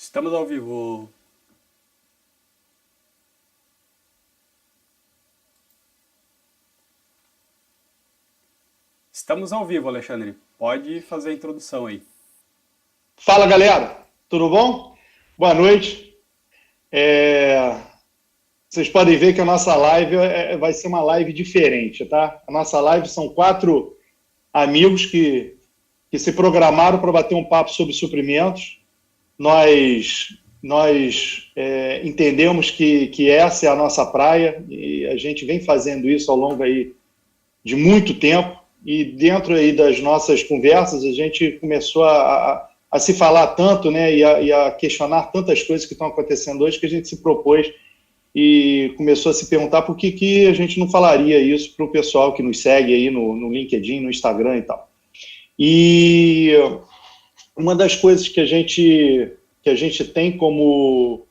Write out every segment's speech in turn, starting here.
Estamos ao vivo. Estamos ao vivo, Alexandre. Pode fazer a introdução aí. Fala, galera. Tudo bom? Boa noite. Vocês podem ver que a nossa live vai ser uma live diferente, tá? A nossa live são 4 amigos que se programaram para bater um papo sobre suprimentos. Nós entendemos que essa é a nossa praia e a gente vem fazendo isso ao longo aí de muito tempo. E dentro aí das nossas conversas, a gente começou a se falar tanto, né, e a questionar tantas coisas que estão acontecendo hoje, que a gente se propôs e começou a se perguntar por que a gente não falaria isso para o pessoal que nos segue aí no LinkedIn, no Instagram e tal. E uma das coisas que a gente tem como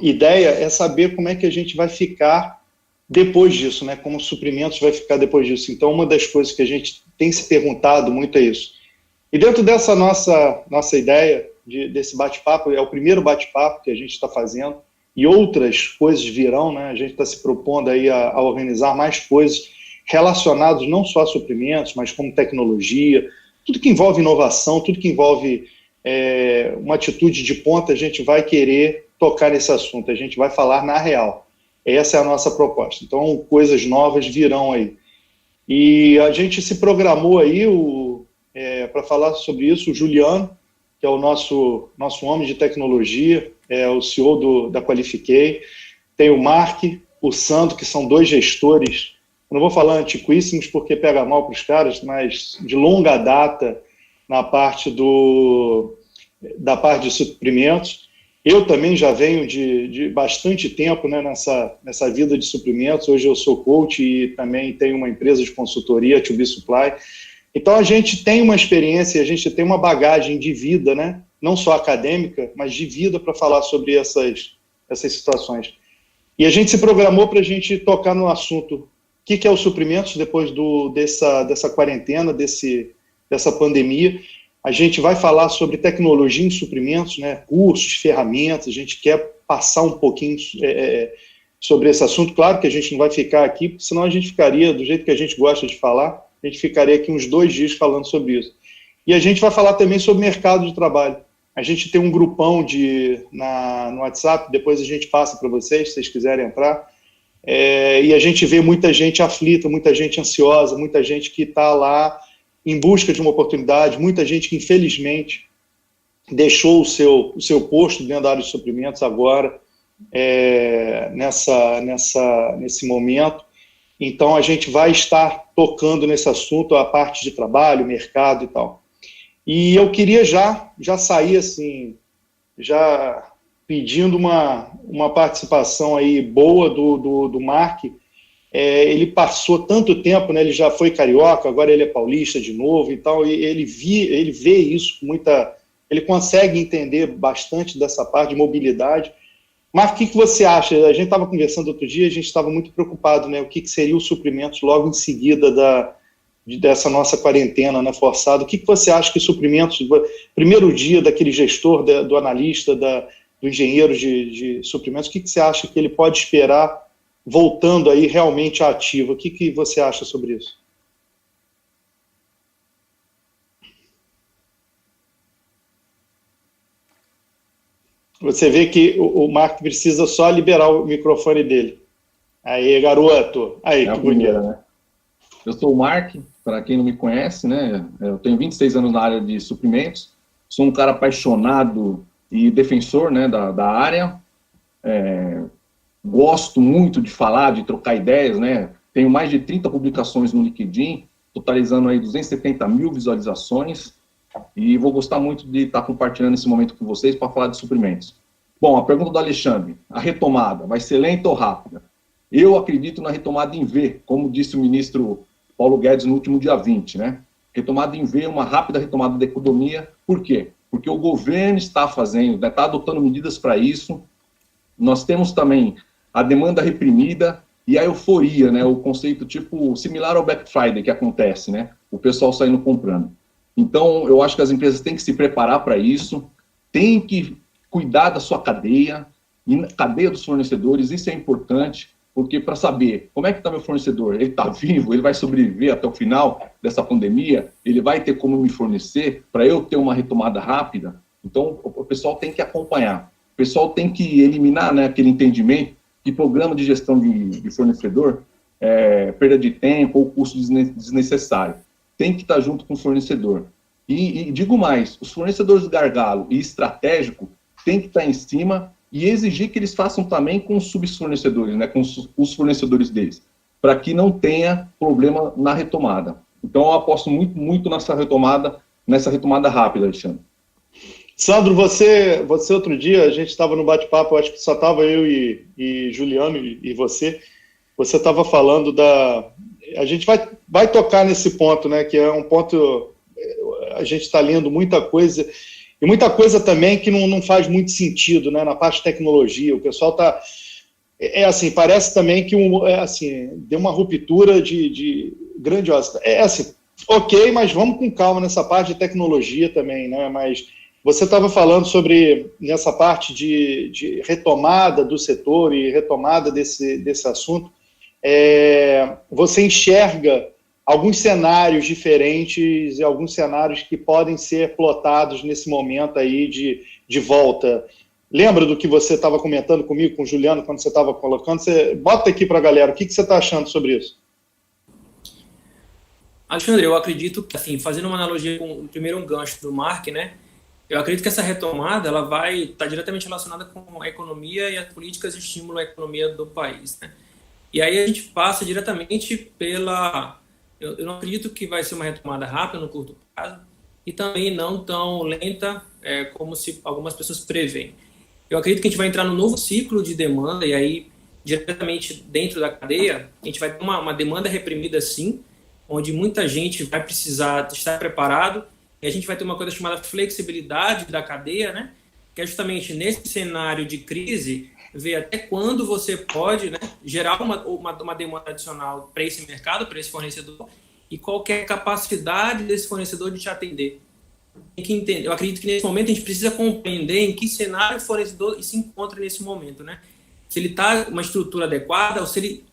ideia é saber como é que a gente vai ficar depois disso, né? Como suprimentos vai ficar depois disso. Então, uma das coisas que a gente tem se perguntado muito é isso. E dentro dessa nossa ideia, desse bate-papo, é o primeiro bate-papo que a gente está fazendo, e outras coisas virão, né? A gente está se propondo aí a organizar mais coisas relacionadas não só a suprimentos, mas como tecnologia, tudo que envolve inovação, tudo que envolve uma atitude de ponta, a gente vai querer tocar nesse assunto, a gente vai falar na real. Essa é a nossa proposta. Então, coisas novas virão aí. E a gente se programou aí para falar sobre isso, o Juliano, que é o nosso homem de tecnologia, é o CEO da Qualifiquei, tem o Mark, o Sandro, que são 2 gestores, eu não vou falar antiquíssimos porque pega mal para os caras, mas de longa data na parte da parte de suprimentos. Eu também já venho de bastante tempo, né, nessa vida de suprimentos. Hoje eu sou coach e também tenho uma empresa de consultoria, a To Be Supply. Então a gente tem uma experiência, a gente tem uma bagagem de vida, né, não só acadêmica, mas de vida para falar sobre essas situações. E a gente se programou para a gente tocar no assunto o que é o suprimentos depois dessa quarentena, dessa pandemia. A gente vai falar sobre tecnologia em suprimentos, né, cursos, ferramentas, a gente quer passar um pouquinho sobre esse assunto. Claro que a gente não vai ficar aqui, porque senão a gente ficaria, do jeito que a gente gosta de falar, a gente ficaria aqui uns 2 dias falando sobre isso. E a gente vai falar também sobre mercado de trabalho. A gente tem um grupão no WhatsApp, depois a gente passa para vocês, se vocês quiserem entrar, e a gente vê muita gente aflita, muita gente ansiosa, muita gente que está lá em busca de uma oportunidade, muita gente que, infelizmente, deixou o seu posto dentro da área de suprimentos agora, nesse momento. Então, a gente vai estar tocando nesse assunto, a parte de trabalho, mercado e tal. E eu queria já sair, assim, já pedindo uma participação aí boa do Mark. Ele passou tanto tempo, né, ele já foi carioca, agora ele é paulista de novo, então ele vê isso com muita... Ele consegue entender bastante dessa parte de mobilidade. Mas o que você acha? A gente estava conversando outro dia, a gente estava muito preocupado, né, o que seria o suprimentos logo em seguida dessa nossa quarentena, né, forçada. O que você acha que suprimentos, primeiro dia daquele gestor, do analista, do engenheiro de suprimentos, o que você acha que ele pode esperar voltando aí realmente ativo? O que você acha sobre isso? Você vê que o Mark precisa só liberar o microfone dele. Aí, garoto. Aí, que bonito. Né? Eu sou o Mark, para quem não me conhece, né? Eu tenho 26 anos na área de suprimentos, sou um cara apaixonado e defensor, né, da área. Gosto muito de falar, de trocar ideias, né? Tenho mais de 30 publicações no LinkedIn, totalizando aí 270 mil visualizações, e vou gostar muito de estar compartilhando esse momento com vocês para falar de suprimentos. Bom, a pergunta do Alexandre, a retomada, vai ser lenta ou rápida? Eu acredito na retomada em V, como disse o ministro Paulo Guedes no último dia 20, né? Retomada em V, uma rápida retomada da economia. Por quê? Porque o governo está fazendo, né, está adotando medidas para isso. Nós temos também a demanda reprimida e a euforia, né? O conceito tipo similar ao Black Friday que acontece, né? O pessoal saindo comprando. Então, eu acho que as empresas têm que se preparar para isso. tem que cuidar da sua cadeia, e na cadeia dos fornecedores, isso é importante, porque para saber como é que está meu fornecedor, ele está vivo, ele vai sobreviver até o final dessa pandemia, ele vai ter como me fornecer para eu ter uma retomada rápida. Então, o pessoal tem que acompanhar. O pessoal tem que eliminar, né, aquele entendimento que programa de gestão de fornecedor é perda de tempo ou custo desnecessário. Tem que estar junto com o fornecedor. E digo mais, os fornecedores gargalo e estratégico tem que estar em cima e exigir que eles façam também com os subfornecedores, né, com os fornecedores deles, para que não tenha problema na retomada. Então, eu aposto muito, muito nessa retomada rápida, Alexandre. Sandro, você outro dia, a gente estava no bate-papo, acho que só estava eu e Juliano e você estava falando a gente vai tocar nesse ponto, né, que é um ponto, a gente está lendo muita coisa, e muita coisa também que não faz muito sentido, né, na parte de tecnologia. O pessoal está... assim, parece também que deu uma ruptura de grandiosa. Assim, ok, mas vamos com calma nessa parte de tecnologia também, né? Mas você estava falando sobre, nessa parte de retomada do setor e retomada desse assunto, você enxerga alguns cenários diferentes e alguns cenários que podem ser plotados nesse momento aí de volta. Lembra do que você estava comentando comigo, com o Juliano, quando você estava colocando? Você bota aqui para a galera, o que você está achando sobre isso? Alexandre, eu acredito que, assim, fazendo uma analogia com, primeiro, um gancho do Mark, né? Eu acredito que essa retomada ela vai estar diretamente relacionada com a economia e as políticas de estímulo à economia do país, né? E aí a gente passa diretamente pela... Eu não acredito que vai ser uma retomada rápida no curto prazo e também não tão lenta como se algumas pessoas preveem. Eu acredito que a gente vai entrar num novo ciclo de demanda e aí, diretamente dentro da cadeia, a gente vai ter uma demanda reprimida sim, onde muita gente vai precisar estar preparado e a gente vai ter uma coisa chamada flexibilidade da cadeia, né? Que é justamente nesse cenário de crise, ver até quando você pode, né, gerar uma demanda adicional para esse mercado, para esse fornecedor, e qual que é a capacidade desse fornecedor de te atender. Tem que entender. Eu acredito que nesse momento a gente precisa compreender em que cenário o fornecedor se encontra nesse momento, né? Se ele está uma estrutura adequada ou se ele,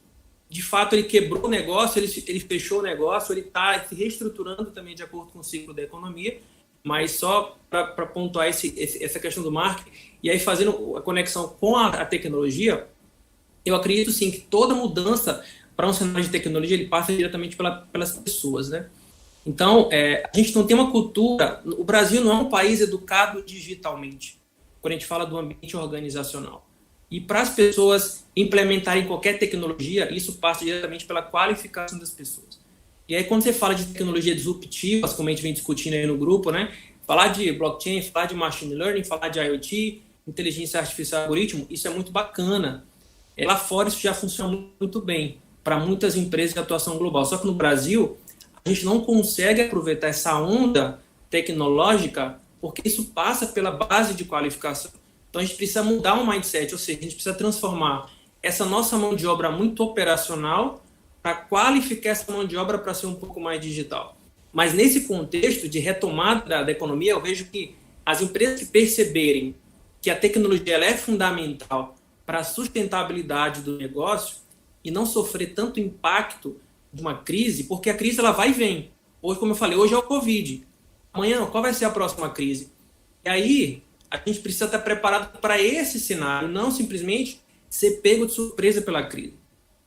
de fato, ele quebrou o negócio, ele fechou o negócio, ele está se reestruturando também de acordo com o ciclo da economia, mas só para pontuar essa questão do marketing, e aí fazendo a conexão com a tecnologia, eu acredito sim que toda mudança para um cenário de tecnologia, ele passa diretamente pelas pessoas, né? Então, a gente não tem uma cultura... O Brasil não é um país educado digitalmente, quando a gente fala do ambiente organizacional. E para as pessoas implementarem qualquer tecnologia, isso passa diretamente pela qualificação das pessoas. E aí, quando você fala de tecnologias disruptivas, como a gente vem discutindo aí no grupo, né? Falar de blockchain, falar de machine learning, falar de IoT, inteligência artificial, algoritmo, isso é muito bacana. Lá fora isso já funciona muito bem para muitas empresas de atuação global. Só que no Brasil, a gente não consegue aproveitar essa onda tecnológica porque isso passa pela base de qualificação. Então, a gente precisa mudar o mindset, ou seja, a gente precisa transformar essa nossa mão de obra muito operacional para qualificar essa mão de obra para ser um pouco mais digital. Mas nesse contexto de retomada da economia, eu vejo que as empresas que perceberem que a tecnologia ela é fundamental para a sustentabilidade do negócio e não sofrer tanto impacto de uma crise, porque a crise ela vai e vem. Hoje, como eu falei, hoje é o Covid. Amanhã, qual vai ser a próxima crise? E aí, a gente precisa estar preparado para esse cenário, não simplesmente ser pego de surpresa pela crise.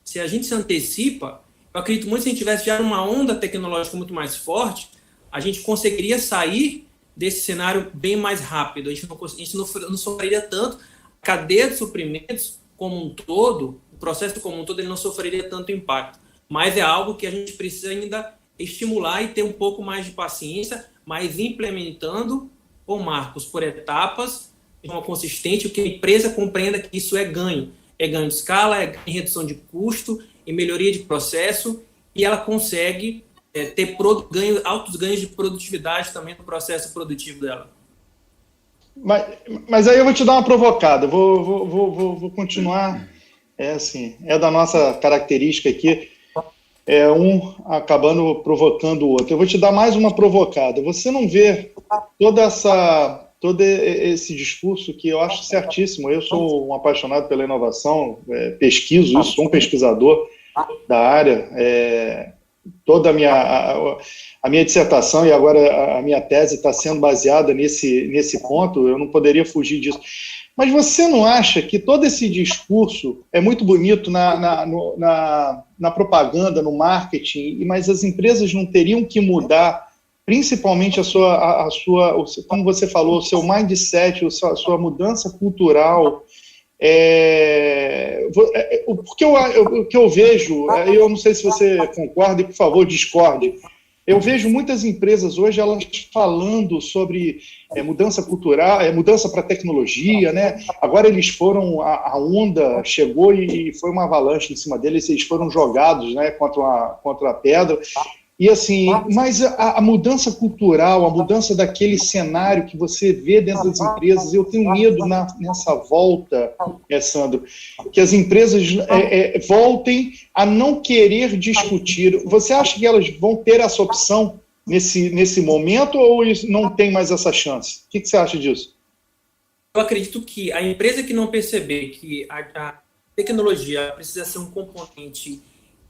Se a gente se antecipa, eu acredito muito que se a gente tivesse já uma onda tecnológica muito mais forte, a gente conseguiria sair desse cenário bem mais rápido. A gente não sofreria tanto. A cadeia de suprimentos como um todo, o processo como um todo, ele não sofreria tanto impacto. Mas é algo que a gente precisa ainda estimular e ter um pouco mais de paciência, mas implementando com marcos por etapas, de forma consistente, que a empresa compreenda que isso é ganho. É ganho de escala, é ganho em redução de custo, em melhoria de processo, e ela consegue ter altos ganhos de produtividade também no processo produtivo dela. Mas aí eu vou te dar uma provocada, vou continuar, é da nossa característica aqui, um acabando provocando o outro. Eu vou te dar mais uma provocada. Você não vê toda todo esse discurso que eu acho certíssimo. Eu sou um apaixonado pela inovação, pesquiso isso, sou um pesquisador da área, toda a minha dissertação e agora a minha tese está sendo baseada nesse ponto, eu não poderia fugir disso. Mas você não acha que todo esse discurso é muito bonito na propaganda, no marketing, mas as empresas não teriam que mudar, principalmente a sua, como você falou, o seu mindset, a sua mudança cultural? Porque o que eu vejo, eu não sei se você concorda, e por favor discorde, eu vejo muitas empresas hoje elas falando sobre mudança cultural, mudança para tecnologia, né? Agora eles foram, a onda chegou e foi uma avalanche em cima deles, eles foram jogados, né, contra a pedra. E assim, mas a mudança cultural, a mudança daquele cenário que você vê dentro das empresas, eu tenho medo nessa volta, Sandro, que as empresas voltem a não querer discutir. Você acha que elas vão ter essa opção nesse momento ou eles não têm mais essa chance? O que você acha disso? Eu acredito que a empresa que não perceber que a tecnologia precisa ser um componente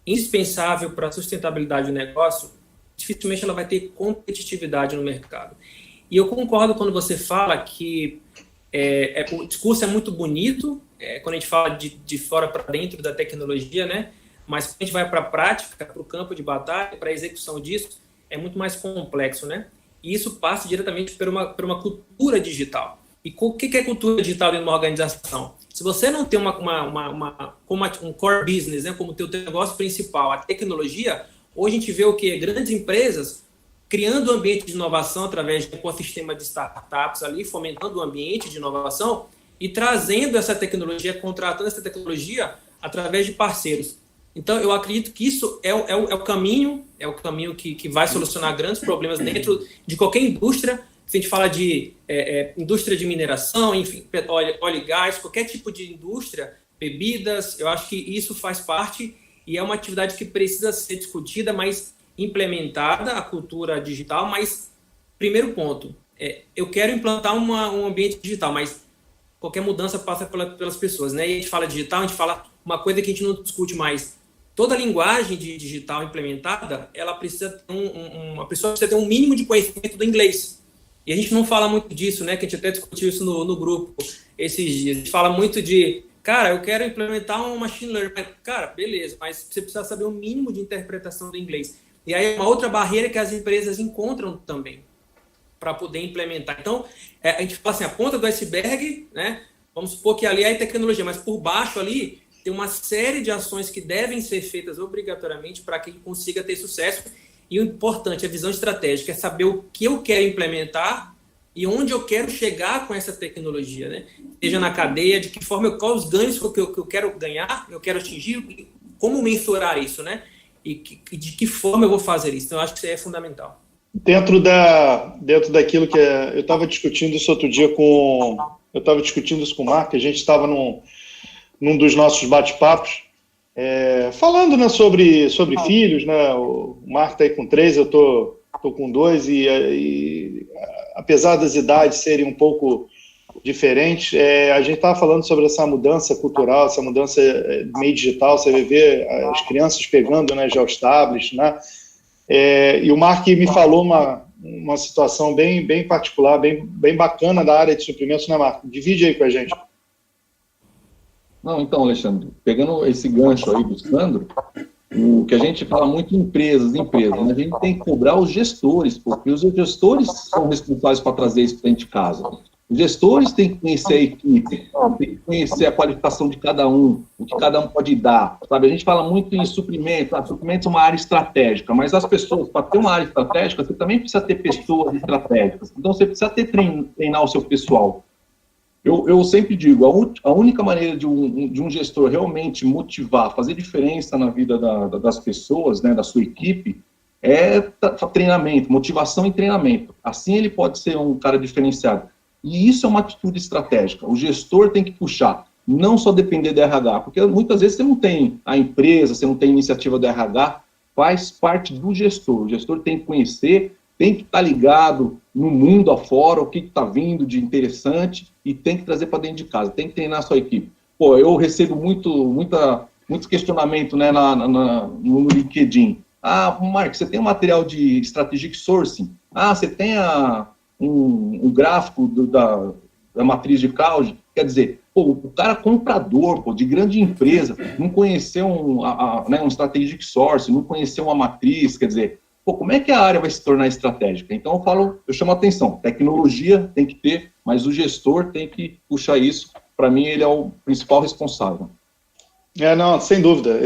indispensável para a sustentabilidade do negócio, dificilmente ela vai ter competitividade no mercado. E eu concordo quando você fala que o discurso é muito bonito, quando a gente fala de fora para dentro da tecnologia, né? Mas quando a gente vai para a prática, para o campo de batalha, para a execução disso, é muito mais complexo, né? E isso passa diretamente por uma cultura digital. E o que é cultura digital dentro de uma organização? Se você não tem um core business, né, como o teu negócio principal, a tecnologia, hoje a gente vê o quê? Grandes empresas criando um ambiente de inovação através de um ecossistema de startups ali, fomentando o ambiente de inovação e trazendo essa tecnologia, contratando essa tecnologia através de parceiros. Então, eu acredito que isso é o caminho que vai solucionar grandes problemas dentro de qualquer indústria. Se a gente fala de indústria de mineração, enfim, óleo e gás, qualquer tipo de indústria, bebidas, eu acho que isso faz parte e é uma atividade que precisa ser discutida, mas implementada, a cultura digital. Mas, primeiro ponto, eu quero implantar um ambiente digital, mas qualquer mudança passa pelas pessoas, né? E a gente fala digital, a gente fala uma coisa que a gente não discute mais. Toda linguagem digital implementada, ela precisa ter uma pessoa precisa ter um mínimo de conhecimento do inglês. E a gente não fala muito disso, né? Que a gente até discutiu isso no grupo esses dias. A gente fala muito de, cara, eu quero implementar um machine learning. Cara, beleza, mas você precisa saber o mínimo de interpretação do inglês. E aí é uma outra barreira que as empresas encontram também para poder implementar. Então, a gente fala assim, a ponta do iceberg, né? Vamos supor que ali é a tecnologia, mas por baixo ali tem uma série de ações que devem ser feitas obrigatoriamente para que consiga ter sucesso. E o importante, a visão estratégica, é saber o que eu quero implementar e onde eu quero chegar com essa tecnologia, né? Seja na cadeia, de que forma, quais os ganhos que eu quero ganhar, eu quero atingir, como mensurar isso, né? E de que forma eu vou fazer isso. Então, eu acho que isso aí é fundamental. Dentro daquilo que eu estava discutindo isso outro dia com o Marco, a gente estava num dos nossos bate-papos, falando, né, sobre filhos, né? O Marco está aí com 3, eu tô com 2, e apesar das idades serem um pouco diferentes, a gente estava falando sobre essa mudança cultural, essa mudança meio digital. Você vai ver as crianças pegando, né, já os tablets, né? E o Marco me falou uma situação bem particular, bem bacana da área de suprimentos, né, Marco? Divide aí com a gente. Não, então, Alexandre, pegando esse gancho aí do Sandro, o que a gente fala muito em empresas, né? A gente tem que cobrar os gestores, porque os gestores são responsáveis para trazer isso para dentro de casa. Os gestores têm que conhecer a equipe, têm que conhecer a qualificação de cada um, o que cada um pode dar, sabe? A gente fala muito em suprimentos, suprimentos é uma área estratégica, mas as pessoas, para ter uma área estratégica, você também precisa ter pessoas estratégicas, então você precisa treinar o seu pessoal. Eu sempre digo, a única maneira de um gestor realmente motivar, fazer diferença na vida das pessoas, né, da sua equipe, é treinamento, motivação e treinamento. Assim ele pode ser um cara diferenciado. E isso é uma atitude estratégica. O gestor tem que puxar, não só depender do RH, porque muitas vezes você não tem a empresa, você não tem iniciativa do RH, faz parte do gestor. O gestor tem que conhecer, tem que estar ligado no mundo afora, o que está vindo de interessante, e tem que trazer para dentro de casa, tem que treinar a sua equipe. Pô, eu recebo muito questionamento, né, no LinkedIn. Ah, Mark, você tem um material de strategic sourcing? Ah, você tem um gráfico da matriz de Cauge? Quer dizer, pô, o cara comprador, pô, de grande empresa, não conheceu um strategic sourcing, não conheceu uma matriz, quer dizer, pô, como é que a área vai se tornar estratégica? Então eu chamo a atenção, tecnologia tem que ter, mas o gestor tem que puxar isso. Para mim, ele é o principal responsável. Não, sem dúvida.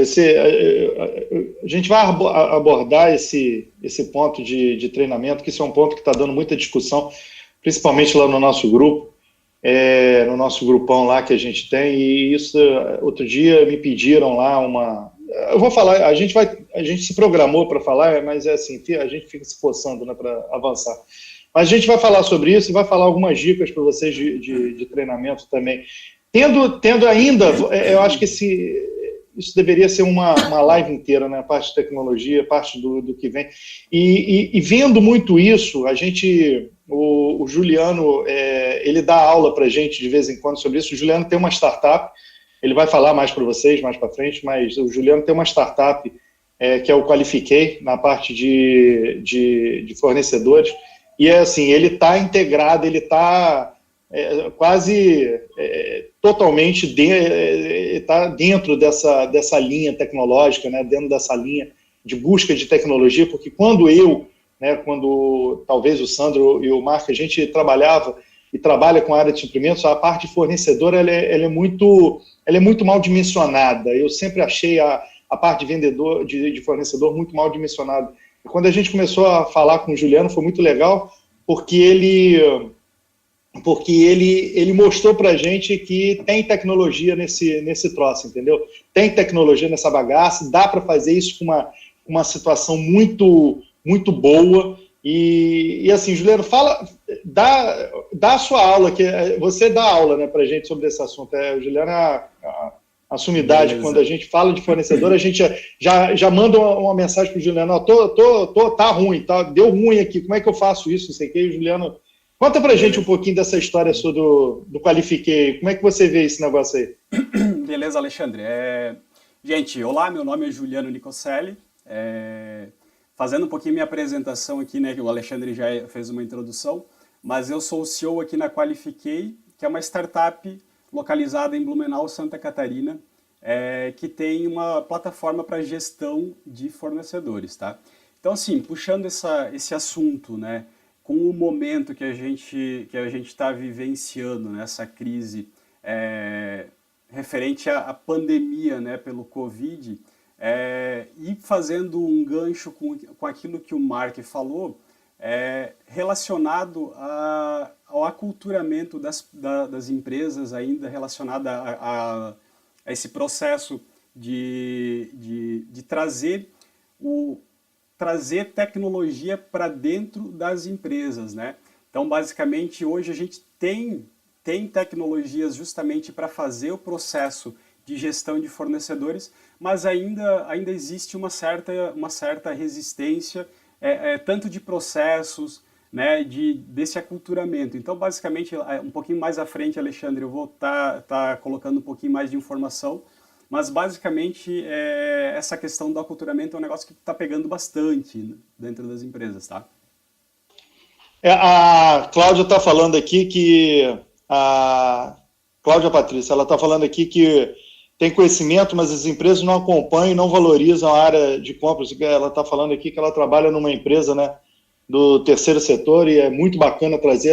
A gente vai abordar esse ponto de treinamento, que isso é um ponto que está dando muita discussão, principalmente lá no nosso grupo, no nosso grupão lá que a gente tem, e isso, outro dia me pediram lá eu vou falar, a gente se programou para falar, mas é assim, a gente fica se forçando, né, para avançar. Mas a gente vai falar sobre isso e vai falar algumas dicas para vocês de treinamento também. Tendo ainda, eu acho que isso deveria ser uma live inteira, né? A parte de tecnologia, a parte do que vem. E vendo muito isso, o Juliano, ele dá aula para a gente de vez em quando sobre isso. O Juliano tem uma startup, ele vai falar mais para vocês, mais para frente, mas o Juliano tem uma startup que é o Qualifiquei, na parte de fornecedores. E assim, ele está integrado, ele está quase totalmente está dentro dessa linha tecnológica, né, dentro dessa linha de busca de tecnologia, porque quando talvez o Sandro e o Marco, a gente trabalhava e trabalha com a área de suprimentos, a parte de fornecedor ela é muito mal dimensionada. Eu sempre achei a parte de vendedor, de fornecedor, muito mal dimensionada. E quando a gente começou a falar com o Juliano, foi muito legal, porque ele mostrou para a gente que tem tecnologia nesse troço, entendeu? Tem tecnologia nessa bagaça, dá para fazer isso com uma situação muito, muito boa. E assim, Juliano, dá a sua aula, que você dá aula, né, para a gente sobre esse assunto. O Juliano é a sumidade. Beleza. Quando a gente fala de fornecedor, a gente já manda uma mensagem para o Juliano, tá ruim, deu ruim aqui, como é que eu faço isso? Não sei o que, Juliano... Conta pra gente um pouquinho dessa história sua do Qualifiquei. Como é que você vê esse negócio aí? Beleza, Alexandre. Gente, olá, meu nome é Juliano Nicoselli. Fazendo um pouquinho minha apresentação aqui, né, que o Alexandre já fez uma introdução, mas eu sou o CEO aqui na Qualifiquei, que é uma startup localizada em Blumenau, Santa Catarina, que tem uma plataforma para gestão de fornecedores, tá? Então, assim, puxando esse assunto, né, com o momento que a gente está vivenciando, né, essa crise referente à pandemia, né, pelo Covid, e fazendo um gancho com aquilo que o Mark falou, relacionado ao aculturamento das empresas, ainda relacionado a esse processo de trazer tecnologia para dentro das empresas, né? Então, basicamente, hoje a gente tem tecnologias justamente para fazer o processo de gestão de fornecedores, mas ainda existe uma certa resistência, tanto de processos, né, desse aculturamento. Então, basicamente, um pouquinho mais à frente, Alexandre, eu vou tá colocando um pouquinho mais de informação, mas, basicamente, essa questão do aculturamento é um negócio que está pegando bastante dentro das empresas, tá? A Cláudia está falando aqui a Cláudia Patrícia, ela está falando aqui que tem conhecimento, mas as empresas não acompanham e não valorizam a área de compras. Ela está falando aqui que ela trabalha numa empresa, né, do terceiro setor, e é muito bacana trazer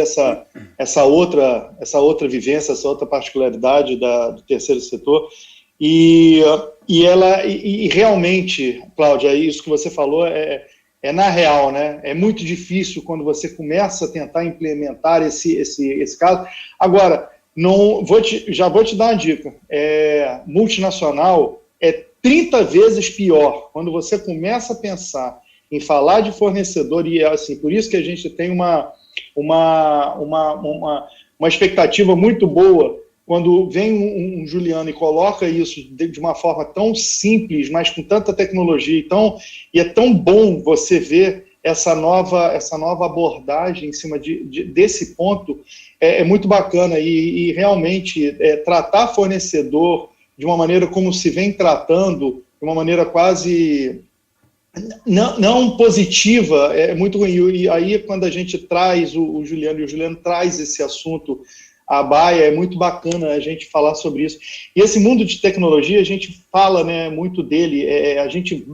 essa outra vivência, essa outra particularidade do terceiro setor. E realmente, Cláudia, isso que você falou é na real, né? É muito difícil quando você começa a tentar implementar esse caso. Agora, já vou te dar uma dica. Multinacional é 30 vezes pior quando você começa a pensar em falar de fornecedor, e assim, por isso que a gente tem uma expectativa muito boa quando vem um Juliano e coloca isso de uma forma tão simples, mas com tanta tecnologia, e é tão bom você ver essa nova abordagem em cima desse ponto é muito bacana e realmente tratar fornecedor de uma maneira como se vem tratando, de uma maneira quase não positiva, é muito ruim. E aí, quando a gente traz o Juliano, e o Juliano traz esse assunto à baia, é muito bacana a gente falar sobre isso. E esse mundo de tecnologia, a gente fala, né, muito dele, a gente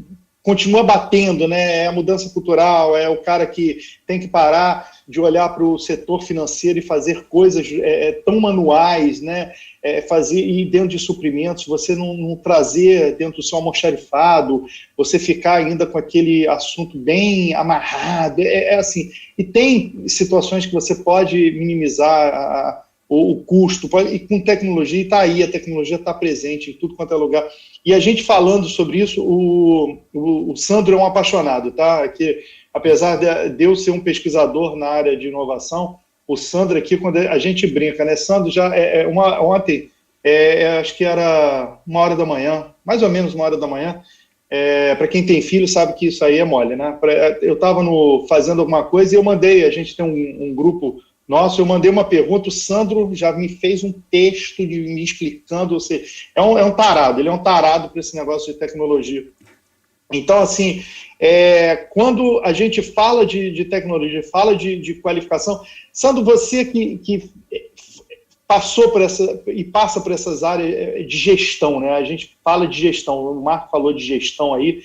continua batendo, né? É a mudança cultural, é o cara que tem que parar de olhar para o setor financeiro e fazer coisas tão manuais, né? Fazer ir dentro de suprimentos, você não trazer dentro do seu almoxarifado, você ficar ainda com aquele assunto bem amarrado, assim. E tem situações que você pode minimizar o custo, e com tecnologia, está aí, a tecnologia está presente em tudo quanto é lugar. E a gente falando sobre isso, o Sandro é um apaixonado, tá? Que, apesar de eu ser um pesquisador na área de inovação, o Sandro aqui, quando a gente brinca, né? Sandro já ontem, acho que era 1h da manhã, mais ou menos 1h da manhã, para quem tem filho sabe que isso aí é mole, né? Eu estava fazendo alguma coisa e eu mandei, a gente tem um grupo nosso, eu mandei uma pergunta, o Sandro já me fez um texto me explicando, ou seja, é um tarado, ele é um tarado para esse negócio de tecnologia. Então, assim, quando a gente fala de tecnologia, fala de qualificação, Sandro, você que passou por e passa por essas áreas de gestão, né? A gente fala de gestão, o Marco falou de gestão aí,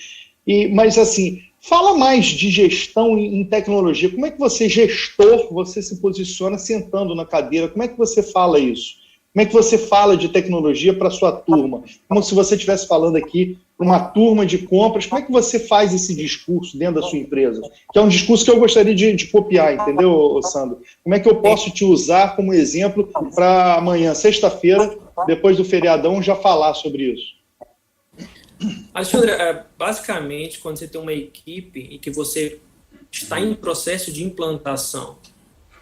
mas assim, fala mais de gestão em tecnologia. Como é que você, gestor, você se posiciona sentando na cadeira? Como é que você fala isso? Como é que você fala de tecnologia para a sua turma? Como se você estivesse falando aqui para uma turma de compras. Como é que você faz esse discurso dentro da sua empresa? Que é um discurso que eu gostaria de copiar, entendeu, Sandro? Como é que eu posso te usar como exemplo para amanhã, sexta-feira, depois do feriadão, já falar sobre isso? Alexandre, basicamente, quando você tem uma equipe e que você está em processo de implantação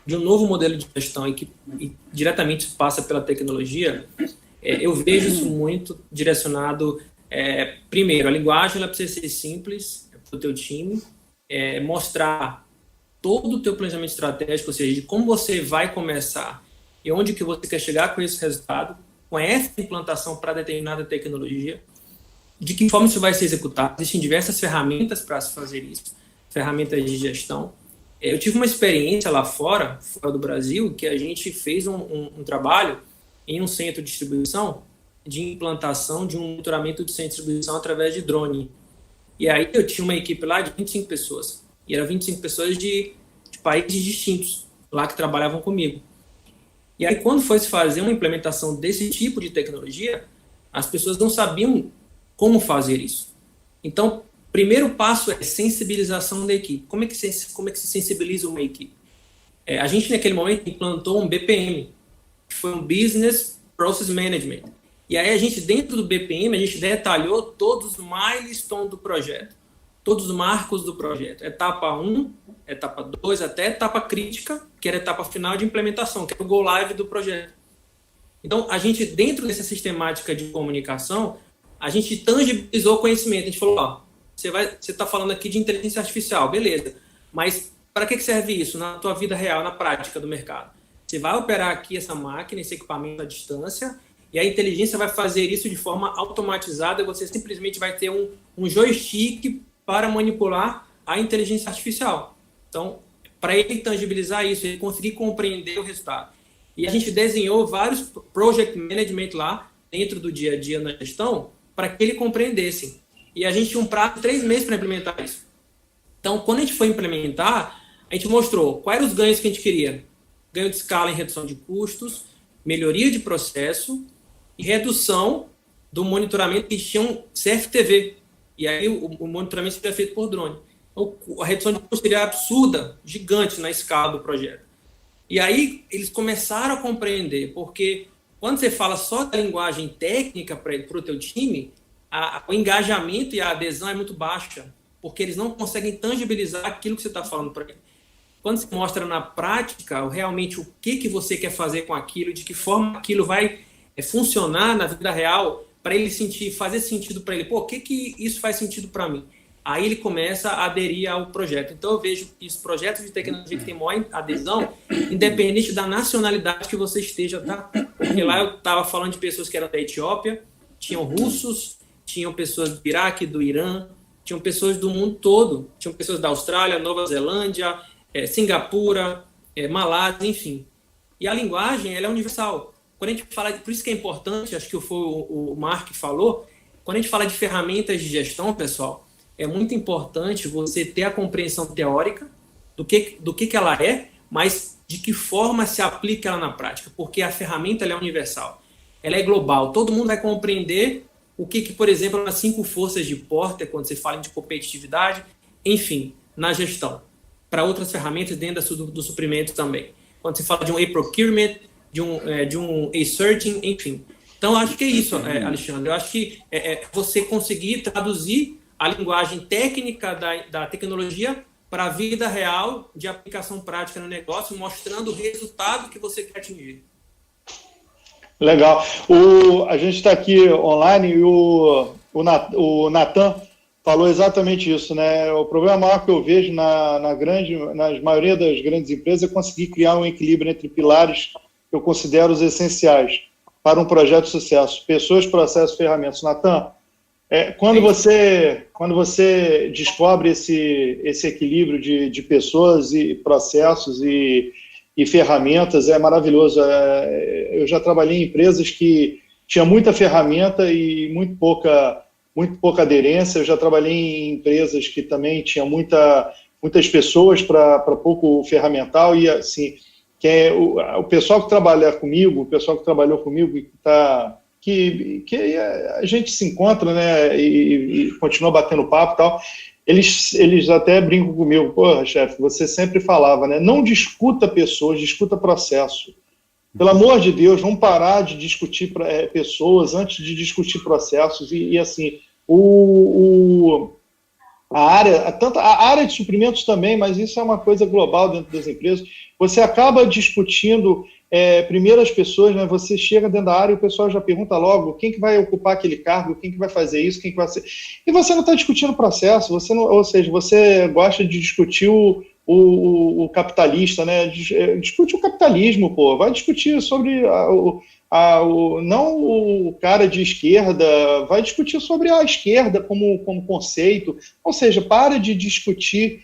de um novo modelo de gestão e que diretamente passa pela tecnologia, eu vejo isso muito direcionado, primeiro, a linguagem ela precisa ser simples para o teu time, mostrar todo o teu planejamento estratégico, ou seja, de como você vai começar e onde que você quer chegar com esse resultado, com essa implantação para determinada tecnologia, de que forma isso vai ser executado. Existem diversas ferramentas para se fazer isso, ferramentas de gestão. Eu tive uma experiência lá fora do Brasil, que a gente fez um trabalho em um centro de distribuição de implantação de um monitoramento de centro de distribuição através de drone. E aí eu tinha uma equipe lá de 25 pessoas. E eram 25 pessoas de países distintos lá que trabalhavam comigo. E aí quando foi se fazer uma implementação desse tipo de tecnologia, as pessoas não sabiam como fazer isso. Então, primeiro passo é sensibilização da equipe. Como é que se sensibiliza uma equipe? A gente, naquele momento, implantou um BPM, que foi um Business Process Management. E aí, dentro do BPM, a gente detalhou todos os milestones do projeto, todos os marcos do projeto. Etapa 1, etapa 2, até etapa crítica, que era a etapa final de implementação, que é o Go Live do projeto. Então, a gente, dentro dessa sistemática de comunicação, a gente tangibilizou o conhecimento. A gente falou, ó, você está falando aqui de inteligência artificial, beleza, mas para que serve isso na tua vida real, na prática do mercado? Você vai operar aqui essa máquina, esse equipamento à distância, e a inteligência vai fazer isso de forma automatizada, e você simplesmente vai ter um joystick para manipular a inteligência artificial. Então, para ele tangibilizar isso, ele conseguir compreender o resultado. E a gente desenhou vários project management lá, dentro do dia a dia na gestão, para que ele compreendesse. E a gente tinha um prazo de 3 meses para implementar isso. Então, quando a gente foi implementar, a gente mostrou quais eram os ganhos que a gente queria. Ganho de escala em redução de custos, melhoria de processo e redução do monitoramento que tinham CFTV. E aí o monitoramento seria feito por drone. Então, a redução de custos seria absurda, gigante na escala do projeto. E aí eles começaram a compreender, porque quando você fala só da linguagem técnica para o teu time, o engajamento e a adesão é muito baixa, porque eles não conseguem tangibilizar aquilo que você está falando para ele. Quando você mostra na prática realmente o que você quer fazer com aquilo, de que forma aquilo vai funcionar na vida real, para ele fazer sentido para ele. Pô, o que isso faz sentido para mim? aí ele começa a aderir ao projeto. Então eu vejo que os projetos de tecnologia que têm maior adesão, independente da nacionalidade que você esteja, tá? Porque lá eu estava falando de pessoas que eram da Etiópia, tinham russos, tinham pessoas do Iraque, do Irã, tinham pessoas do mundo todo, tinham pessoas da Austrália, Nova Zelândia, Singapura, Malásia, enfim. E a linguagem, ela é universal. Quando a gente fala, por isso que é importante, acho que foi o Mark que falou, quando a gente fala de ferramentas de gestão, pessoal, é muito importante você ter a compreensão teórica do que ela é, mas de que forma se aplica ela na prática, porque a ferramenta ela é universal, ela é global, todo mundo vai compreender o que por exemplo, nas 5 forças de Porter, quando você fala de competitividade, enfim, na gestão, para outras ferramentas dentro do suprimento também. Quando você fala de um e-procurement, de um e-searching, enfim. Então, acho que é isso, Alexandre. Eu acho que você conseguir traduzir a linguagem técnica da tecnologia para a vida real de aplicação prática no negócio, mostrando o resultado que você quer atingir. Legal. A gente está aqui online e o Natan falou exatamente isso, né? O problema maior que eu vejo na maioria das grandes empresas é conseguir criar um equilíbrio entre pilares que eu considero os essenciais para um projeto de sucesso: pessoas, processos, ferramentas. Natan, quando você descobre esse equilíbrio de pessoas e processos e ferramentas, é maravilhoso. Eu já trabalhei em empresas que tinha muita ferramenta e muito pouca aderência. Eu já trabalhei em empresas que também tinha muitas pessoas para pouco ferramental, e assim, o pessoal que trabalha comigo, o pessoal que trabalhou comigo, que a gente se encontra, né, e continua batendo papo e tal, eles até brincam comigo: porra, chefe, você sempre falava, né, não discuta pessoas, discuta processo. Pelo amor de Deus, vamos parar de discutir pessoas antes de discutir processos. E assim, a área de suprimentos também, mas isso é uma coisa global dentro das empresas. Você acaba discutindo primeiro as pessoas, né? Você chega dentro da área e o pessoal já pergunta logo quem que vai ocupar aquele cargo, quem que vai fazer isso, quem que vai ser... E você não está discutindo o processo, ou seja, você gosta de discutir o capitalista, né? Discute o capitalismo, pô. Vai discutir sobre não o cara de esquerda, vai discutir sobre a esquerda como conceito. Ou seja, para de discutir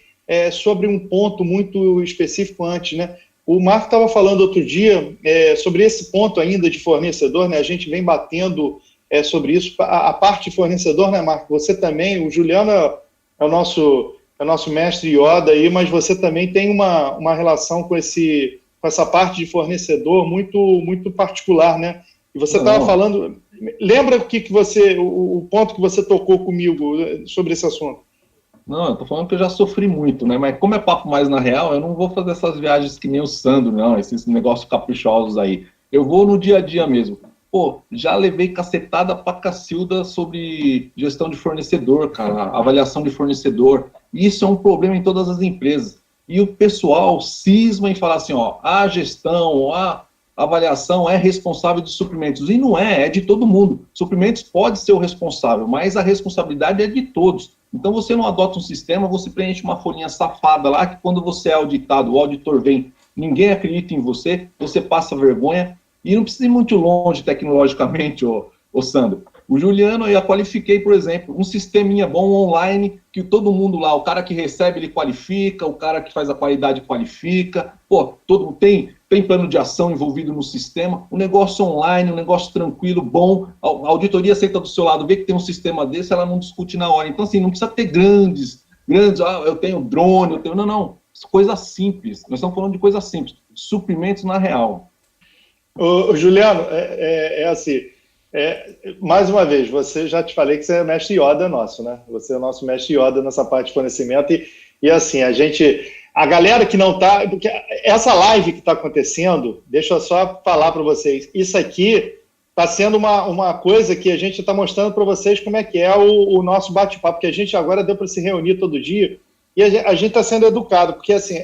sobre um ponto muito específico antes, né? O Marco estava falando outro dia sobre esse ponto ainda de fornecedor, né? A gente vem batendo sobre isso. A parte de fornecedor, né, Marco? Você também, o Juliano é o nosso mestre Yoda aí, mas você também tem uma relação com essa parte de fornecedor muito, muito particular, né? E você estava falando... Lembra o ponto que você tocou comigo sobre esse assunto? Não, eu tô falando que eu já sofri muito, né? Mas como é papo mais na real, eu não vou fazer essas viagens que nem o Sandro, não, esses negócios caprichosos aí. Eu vou no dia a dia mesmo. Pô, já levei cacetada pra cacilda sobre gestão de fornecedor, cara, avaliação de fornecedor. Isso é um problema em todas as empresas. E o pessoal cisma em falar assim, ó, a gestão, a avaliação é responsável de suprimentos. E não é de todo mundo. Suprimentos pode ser o responsável, mas a responsabilidade é de todos. Então você não adota um sistema, você preenche uma folhinha safada lá, que quando você é auditado, o auditor vem, ninguém acredita em você, você passa vergonha, e não precisa ir muito longe tecnologicamente, ô Sandro. O Juliano, eu qualifiquei, por exemplo, um sisteminha bom online, que todo mundo lá, o cara que recebe, ele qualifica, o cara que faz a qualidade qualifica, pô, tem plano de ação envolvido no sistema, um negócio online, um negócio tranquilo, bom, a auditoria senta do seu lado, vê que tem um sistema desse, ela não discute na hora. Então, assim, não precisa ter grandes, eu tenho drone, não, coisa simples, nós estamos falando de coisa simples, suprimentos na real. Ô, Juliano, assim, mais uma vez, já te falei que você é mestre Yoda nosso, né? Você é o nosso mestre Yoda nessa parte de fornecimento e assim, a galera que não está... Porque essa live que está acontecendo, deixa eu só falar para vocês, isso aqui está sendo uma coisa que a gente está mostrando para vocês como é que é o nosso bate-papo, porque a gente agora deu para se reunir todo dia e a gente está sendo educado, porque assim,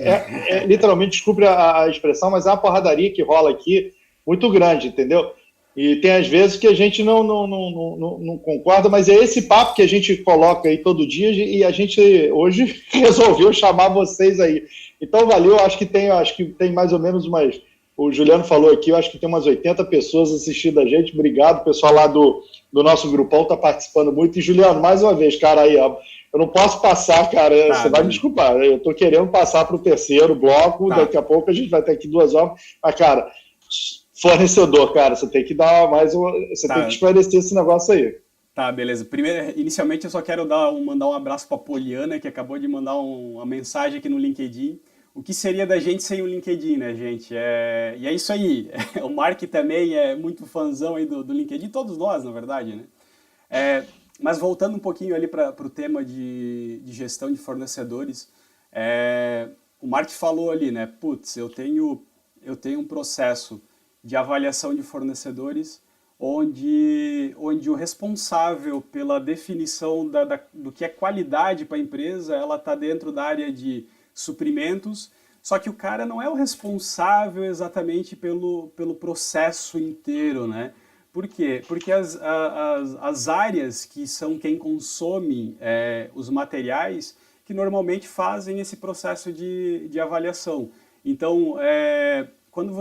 literalmente, desculpe a expressão, mas é uma porradaria que rola aqui muito grande, entendeu? E tem às vezes que a gente não concorda, mas é esse papo que a gente coloca aí todo dia e a gente hoje resolveu chamar vocês aí. Então, valeu, acho que tem mais ou menos umas... O Juliano falou aqui, eu acho que tem umas 80 pessoas assistindo a gente. Obrigado, o pessoal lá do nosso grupão está participando muito. E, Juliano, mais uma vez, cara, aí, ó, eu não posso passar, cara, você vai me desculpar, eu estou querendo passar para o terceiro bloco, daqui a pouco a gente vai ter aqui 2 horas, mas, cara, fornecedor, cara, você tem que dar mais você tem que esclarecer esse negócio aí. Tá, beleza. Primeiro, inicialmente eu só quero mandar um abraço para a Poliana, que acabou de mandar uma mensagem aqui no LinkedIn. O que seria da gente sem o LinkedIn, né, gente? E é isso aí. O Mark também é muito fãzão aí do LinkedIn, todos nós, na verdade, né? Mas voltando um pouquinho ali para o tema de gestão de fornecedores, o Mark falou ali, né? Putz, eu tenho um processo de avaliação de fornecedores onde o responsável pela definição do que é qualidade para a empresa, ela está dentro da área de suprimentos, só que o cara não é o responsável exatamente pelo processo inteiro, né? Por quê? Porque as áreas que são quem consome os materiais que normalmente fazem esse processo de avaliação. Então, quando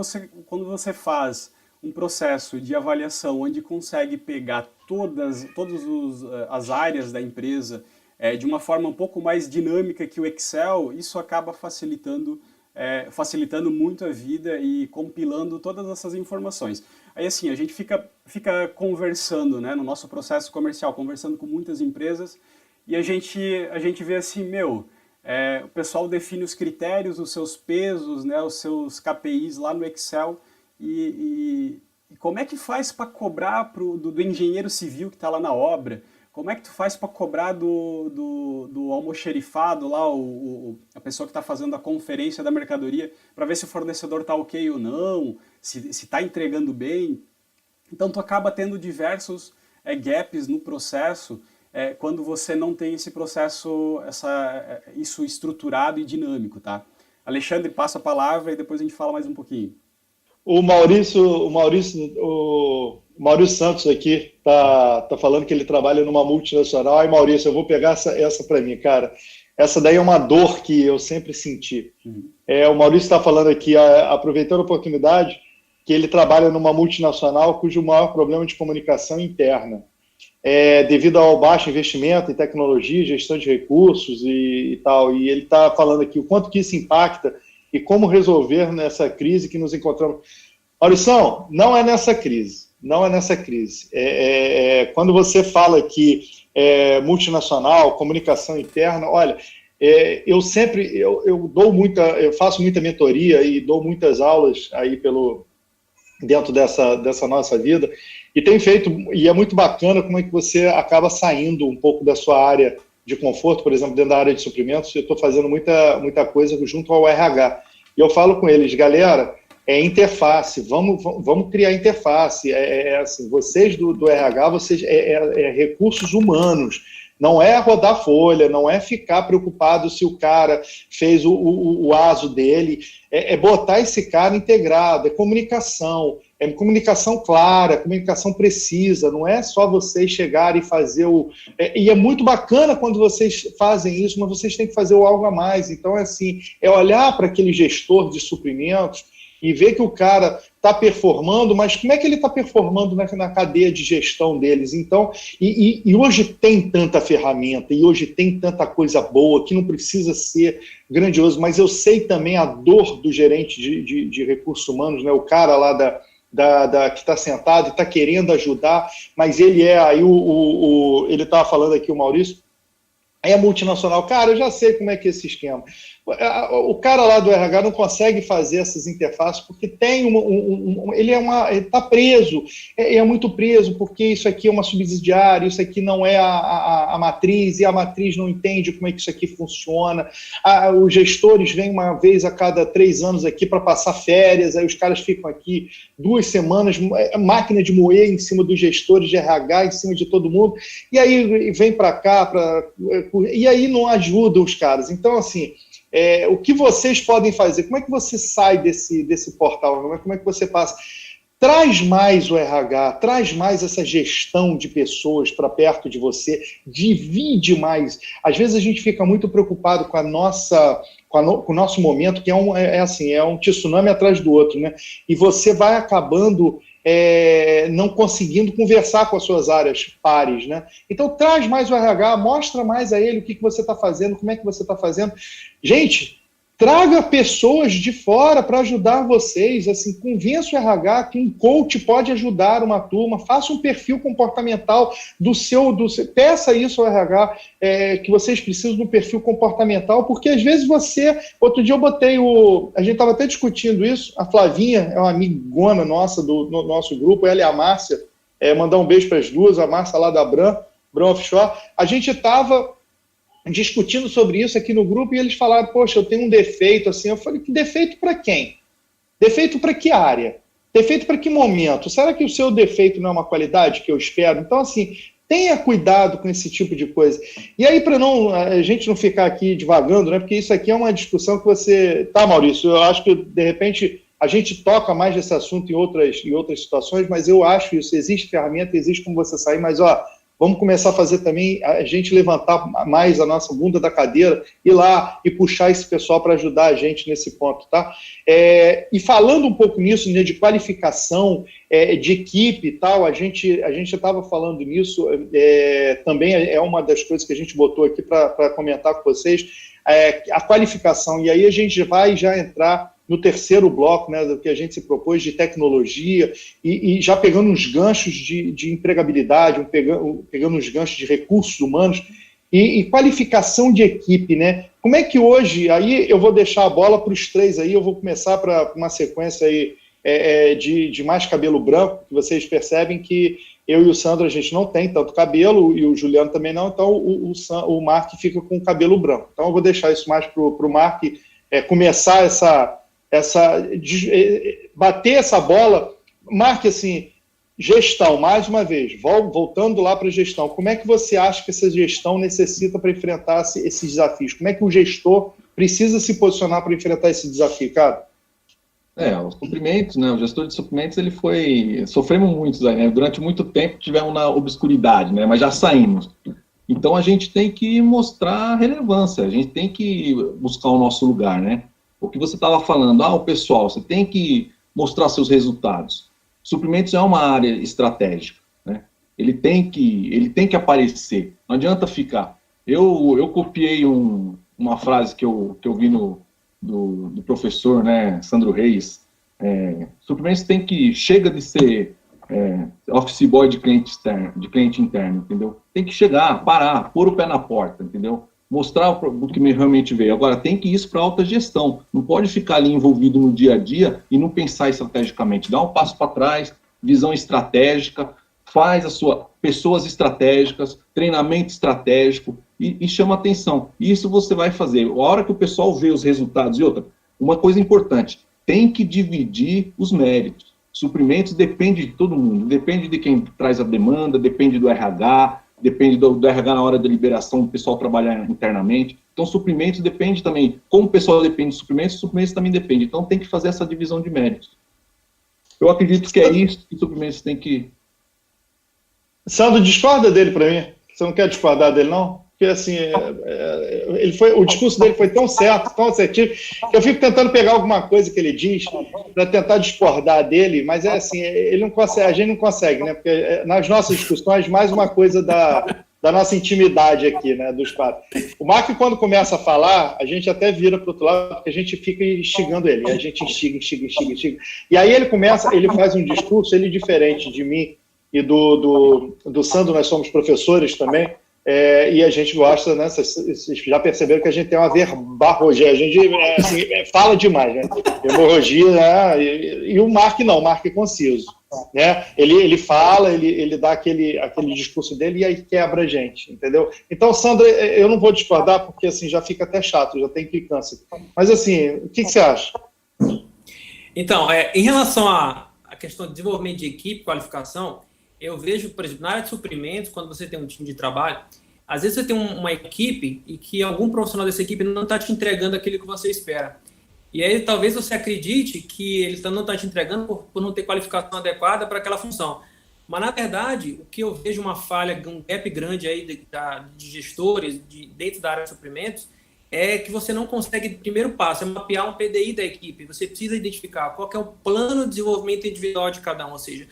você faz um processo de avaliação onde consegue pegar todas as áreas da empresa de uma forma um pouco mais dinâmica que o Excel, isso acaba facilitando muito a vida e compilando todas essas informações. Aí assim, a gente fica conversando, né, no nosso processo comercial, conversando com muitas empresas, e a gente vê assim, o pessoal define os critérios, os seus pesos, né, os seus KPIs lá no Excel, e como é que faz para cobrar do engenheiro civil que está lá na obra? Como é que tu faz para cobrar do almoxerifado lá, a pessoa que está fazendo a conferência da mercadoria, para ver se o fornecedor está ok ou não, se está entregando bem? Então tu acaba tendo diversos gaps no processo quando você não tem esse processo, isso estruturado e dinâmico, tá? Alexandre, passa a palavra e depois a gente fala mais um pouquinho. O Maurício Santos aqui tá falando que ele trabalha numa multinacional. Aí, Maurício, eu vou pegar essa para mim, cara. Essa daí é uma dor que eu sempre senti. O Maurício está falando aqui, aproveitando a oportunidade, que ele trabalha numa multinacional cujo maior problema de comunicação interna devido ao baixo investimento em tecnologia, gestão de recursos e tal. E ele está falando aqui o quanto que isso impacta e como resolver nessa crise que nos encontramos. Maurição, não é nessa crise. Quando você fala que multinacional, comunicação interna, olha, eu faço muita mentoria e dou muitas aulas aí dentro dessa nossa vida, e tenho feito, e é muito bacana como é que você acaba saindo um pouco da sua área de conforto, por exemplo, dentro da área de suprimentos. Eu estou fazendo muita coisa junto ao RH. E eu falo com eles, galera, interface, vamos criar interface. Assim, vocês do RH, vocês recursos humanos. Não é rodar folha, não é ficar preocupado se o cara fez o ASO dele. É botar esse cara integrado, é comunicação clara, comunicação precisa, não é só vocês chegarem e fazer e é muito bacana quando vocês fazem isso, mas vocês têm que fazer algo a mais. Então, é olhar para aquele gestor de suprimentos e ver que o cara está performando, mas como é que ele está performando na cadeia de gestão deles? Então, e hoje tem tanta ferramenta, e hoje tem tanta coisa boa, que não precisa ser grandioso, mas eu sei também a dor do gerente de recursos humanos, né? O cara lá que está sentado e está querendo ajudar, mas ele ele estava falando aqui, o Maurício, multinacional. Cara, eu já sei como é que é esse esquema. O cara lá do RH não consegue fazer essas interfaces porque tem ele está preso, é muito preso, porque isso aqui é uma subsidiária, isso aqui não é a matriz, e a matriz não entende como é que isso aqui funciona. Os gestores vêm uma vez a cada 3 anos aqui para passar férias, aí os caras ficam aqui 2 semanas, máquina de moer em cima dos gestores de RH, em cima de todo mundo, e aí vem para cá, e aí não ajuda os caras. Então, assim, o que vocês podem fazer? Como é que você sai desse portal? Como é que você passa? Traz mais o RH, traz mais essa gestão de pessoas para perto de você, divide mais. Às vezes a gente fica muito preocupado com o nosso momento, que é um tsunami atrás do outro, né? E você vai acabando não conseguindo conversar com as suas áreas pares, né? Então traz mais o RH, mostra mais a ele o que você está fazendo, como é que você está fazendo. Gente, traga pessoas de fora para ajudar vocês, assim, convença o RH que um coach pode ajudar uma turma, faça um perfil comportamental peça isso ao RH, que vocês precisam de um perfil comportamental, porque às vezes outro dia a gente estava até discutindo isso, a Flavinha é uma amigona nossa do nosso grupo, ela e a Márcia, mandar um beijo para as duas, a Márcia lá da Bram Offshore, a gente estava discutindo sobre isso aqui no grupo e eles falaram, poxa, eu tenho um defeito, assim, eu falei, que defeito para quem? Defeito para que área? Defeito para que momento? Será que o seu defeito não é uma qualidade que eu espero? Então, assim, tenha cuidado com esse tipo de coisa. E aí, para a gente não ficar aqui divagando, né, porque isso aqui é uma discussão que você... Tá, Maurício, eu acho que, de repente, a gente toca mais desse assunto em outras situações, mas eu acho isso, existe ferramenta, existe como você sair, mas, vamos começar a fazer também, a gente levantar mais a nossa bunda da cadeira, ir lá e puxar esse pessoal para ajudar a gente nesse ponto, tá? E falando um pouco nisso, né, de qualificação, de equipe e tal, a gente estava falando nisso, também é uma das coisas que a gente botou aqui para comentar com vocês, a qualificação, e aí a gente vai já entrar no terceiro bloco, né, do que a gente se propôs de tecnologia, e já pegando uns ganchos de empregabilidade, pegando uns ganchos de recursos humanos, e qualificação de equipe, né? Como é que hoje, aí eu vou deixar a bola para os três aí, eu vou começar para uma sequência aí de mais cabelo branco, que vocês percebem que eu e o Sandro, a gente não tem tanto cabelo, e o Juliano também não, então o Mark fica com o cabelo branco. Então eu vou deixar isso mais para o Mark começar bater essa bola. Mark, assim, gestão, mais uma vez, voltando lá para a gestão, como é que você acha que essa gestão necessita para enfrentar esses desafios? Como é que o gestor precisa se posicionar para enfrentar esse desafio, cara? Os suprimentos, né? O gestor de suprimentos, sofremos muitos aí, né? Durante muito tempo tivemos na obscuridade, né? Mas já saímos. Então a gente tem que mostrar relevância, a gente tem que buscar o nosso lugar, né? O que você estava falando, o pessoal, você tem que mostrar seus resultados. Suprimentos é uma área estratégica, né? Ele tem que aparecer, não adianta ficar. Eu copiei uma frase que eu vi do professor, né, Sandro Reis. Suprimentos chega de ser office boy de cliente interno, entendeu? Tem que chegar, parar, pôr o pé na porta, entendeu? Mostrar o que realmente veio. Agora, tem que ir isso para alta gestão. Não pode ficar ali envolvido no dia a dia e não pensar estrategicamente. Dá um passo para trás, visão estratégica, faz pessoas estratégicas, treinamento estratégico e chama atenção. Isso você vai fazer. A hora que o pessoal vê os resultados. E outra, uma coisa importante, tem que dividir os méritos. Suprimentos depende de todo mundo. Depende de quem traz a demanda, depende do RH, depende do RH na hora da liberação, do pessoal trabalhar internamente. Então, suprimentos depende também. Como o pessoal depende de suprimentos também depende. Então, tem que fazer essa divisão de méritos. Eu acredito que é isso que suprimentos tem que... Sandro, discorda dele para mim? Você não quer discordar dele, não? Porque, assim, o discurso dele foi tão certo, tão assertivo, que eu fico tentando pegar alguma coisa que ele diz para tentar discordar dele, mas assim, ele não consegue, a gente não consegue, né? Porque nas nossas discussões, mais uma coisa da nossa intimidade aqui, né, dos quatro. O Marco, quando começa a falar, a gente até vira para o outro lado, porque a gente fica instigando ele, a gente instiga. E aí ele faz um discurso, ele diferente de mim e do Sandro, nós somos professores também, e a gente gosta, né? Vocês já perceberam que a gente tem uma verborragia, a gente fala demais, né? Verborragia, né? E o Mark não, o Mark é conciso, né? Ele fala, ele dá aquele discurso dele e aí quebra a gente, entendeu? Então, Sandra, eu não vou discordar porque assim já fica até chato, já tem implicância. Mas assim, o que você acha? Então, em relação à questão de desenvolvimento de equipe, qualificação, eu vejo, por exemplo, na área de suprimentos, quando você tem um time de trabalho, às vezes você tem uma equipe e que algum profissional dessa equipe não está te entregando aquilo que você espera. E aí talvez você acredite que ele não está te entregando por não ter qualificação adequada para aquela função. Mas, na verdade, o que eu vejo uma falha, um gap grande aí de gestores dentro da área de suprimentos, é que você não consegue, primeiro passo, é mapear um PDI da equipe. Você precisa identificar qual que é o plano de desenvolvimento individual de cada um, ou seja,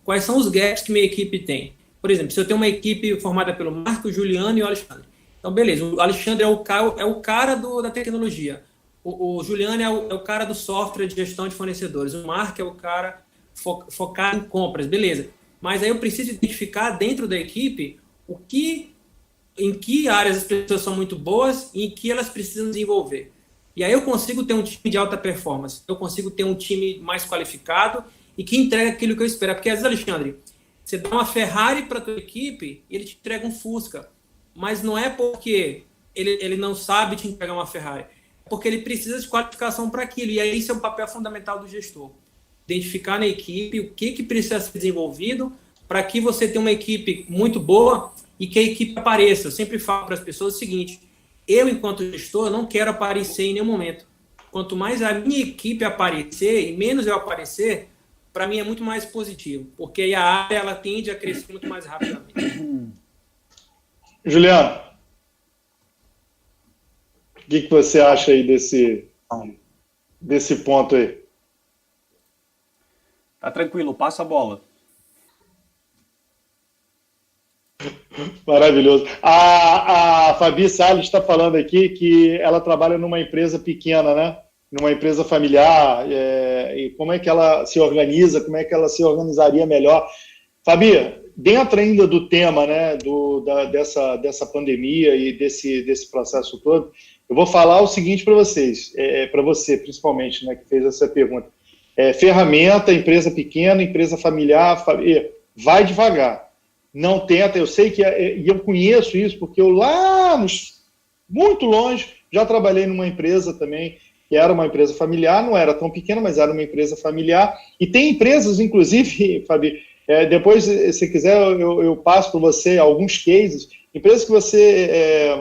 quais são os gaps que minha equipe tem. Por exemplo, se eu tenho uma equipe formada pelo Marco, o Juliano e o Alexandre. Então, beleza, o Alexandre é o cara da tecnologia. O Juliano é o cara do software de gestão de fornecedores. O Marco é o cara focado em compras, beleza. Mas aí eu preciso identificar dentro da equipe em que áreas as pessoas são muito boas e em que elas precisam desenvolver. E aí eu consigo ter um time de alta performance, eu consigo ter um time mais qualificado e que entrega aquilo que eu espero. Porque às vezes, Alexandre, você dá uma Ferrari para a tua equipe e ele te entrega um Fusca. Mas não é porque ele não sabe te entregar uma Ferrari, é porque ele precisa de qualificação para aquilo. E aí esse é o papel fundamental do gestor. Identificar na equipe o que precisa ser desenvolvido para que você tenha uma equipe muito boa e que a equipe apareça. Eu sempre falo para as pessoas o seguinte: eu, enquanto gestor, não quero aparecer em nenhum momento. Quanto mais a minha equipe aparecer e menos eu aparecer, para mim é muito mais positivo, porque aí a área ela tende a crescer muito mais rapidamente. Juliano, o que você acha aí desse ponto aí? Tá tranquilo, passa a bola. Maravilhoso. A Fabi Salles está falando aqui que ela trabalha numa empresa pequena, né? Numa empresa familiar, e como é que ela se organiza, como é que ela se organizaria melhor. Fabi, dentro ainda do tema, né, dessa pandemia e desse processo todo, eu vou falar o seguinte para vocês, para você principalmente, né, que fez essa pergunta. Ferramenta, empresa pequena, empresa familiar, vai devagar. Não tenta, eu sei que, e eu conheço isso, porque eu muito longe, já trabalhei numa empresa também, que era uma empresa familiar, não era tão pequena, mas era uma empresa familiar, e tem empresas, inclusive, Fabi, depois, se quiser, eu passo para você alguns cases, empresas que você,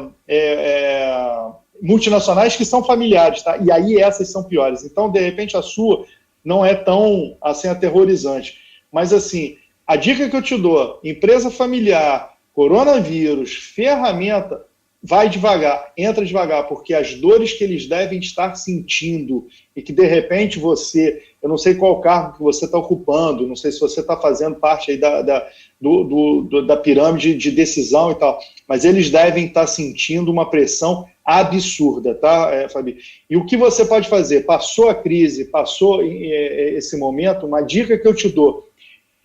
multinacionais que são familiares, tá? E aí essas são piores. Então, de repente, a sua não é tão, assim, aterrorizante. Mas, assim, a dica que eu te dou, empresa familiar, coronavírus, ferramenta, vai devagar, entra devagar, porque as dores que eles devem estar sentindo e que, de repente, eu não sei qual cargo que você está ocupando, não sei se você está fazendo parte aí da pirâmide de decisão e tal, mas eles devem estar sentindo uma pressão absurda, tá, Fabi? E o que você pode fazer? Passou a crise, passou esse momento, uma dica que eu te dou,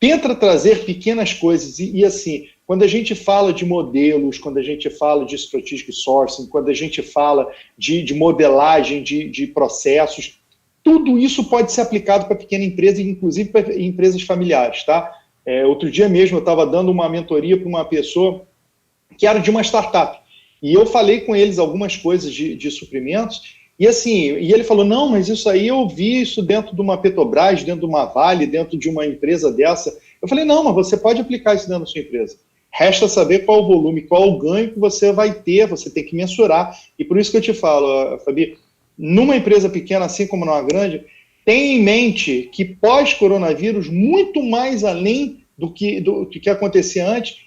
tenta trazer pequenas coisas e assim, quando a gente fala de modelos, quando a gente fala de strategic sourcing, quando a gente fala de modelagem de processos, tudo isso pode ser aplicado para pequena empresa, inclusive para empresas familiares, tá? Outro dia mesmo eu estava dando uma mentoria para uma pessoa que era de uma startup, e eu falei com eles algumas coisas de suprimentos, e assim, e ele falou, não, mas isso aí eu vi isso dentro de uma Petrobras, dentro de uma Vale, dentro de uma empresa dessa. Eu falei, não, mas você pode aplicar isso dentro da sua empresa. Resta saber qual o volume, qual o ganho que você vai ter, você tem que mensurar. E por isso que eu te falo, Fabi, numa empresa pequena, assim como numa grande, tenha em mente que pós-coronavírus, muito mais além do que acontecia antes,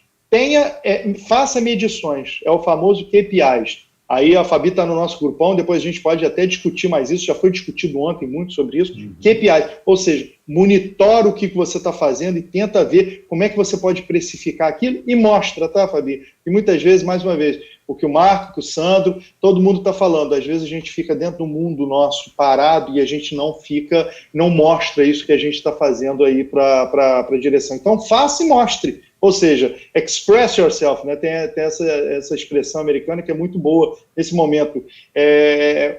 faça medições, é o famoso KPIs. Aí a Fabi está no nosso grupão, depois a gente pode até discutir mais isso, já foi discutido ontem muito sobre isso, KPIs, ou seja, monitora o que você está fazendo e tenta ver como é que você pode precificar aquilo e mostra, tá, Fabi? E muitas vezes, mais uma vez, o que o Marco, que o Sandro, todo mundo está falando, às vezes a gente fica dentro do mundo nosso parado e a gente não mostra isso que a gente está fazendo aí para a direção. Então faça e mostre. Ou seja, express yourself, né? Tem essa expressão americana que é muito boa nesse momento.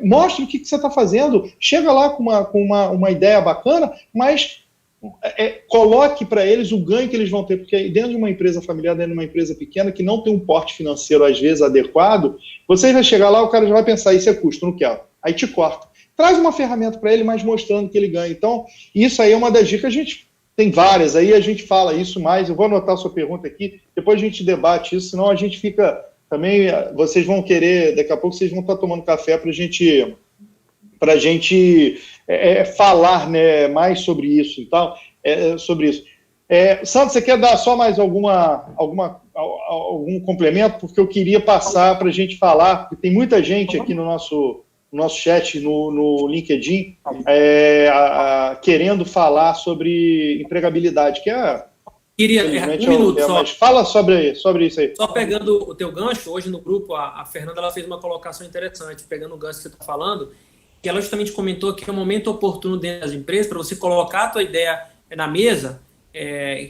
Mostre o que você está fazendo, chega lá com uma ideia bacana, mas coloque para eles o ganho que eles vão ter, porque dentro de uma empresa familiar, dentro de uma empresa pequena, que não tem um porte financeiro, às vezes, adequado, você vai chegar lá, o cara já vai pensar, isso é custo, não quero. Aí te corta. Traz uma ferramenta para ele, mas mostrando que ele ganha. Então, isso aí é uma das dicas, a gente tem várias, aí a gente fala isso mais, eu vou anotar a sua pergunta aqui, depois a gente debate isso, senão a gente fica também, vocês vão querer, daqui a pouco vocês vão estar tomando café para a gente para a gente falar, né, mais sobre isso. Então, sobre isso. Sandro, você quer dar só mais algum complemento? Porque eu queria passar para a gente falar, porque tem muita gente aqui no nosso chat, no LinkedIn, querendo falar sobre empregabilidade, que Queria um minuto só. Mas fala sobre isso aí. Só pegando o teu gancho, hoje no grupo, a Fernanda ela fez uma colocação interessante, pegando o gancho que você está falando, que ela justamente comentou que é um momento oportuno dentro das empresas para você colocar a tua ideia na mesa,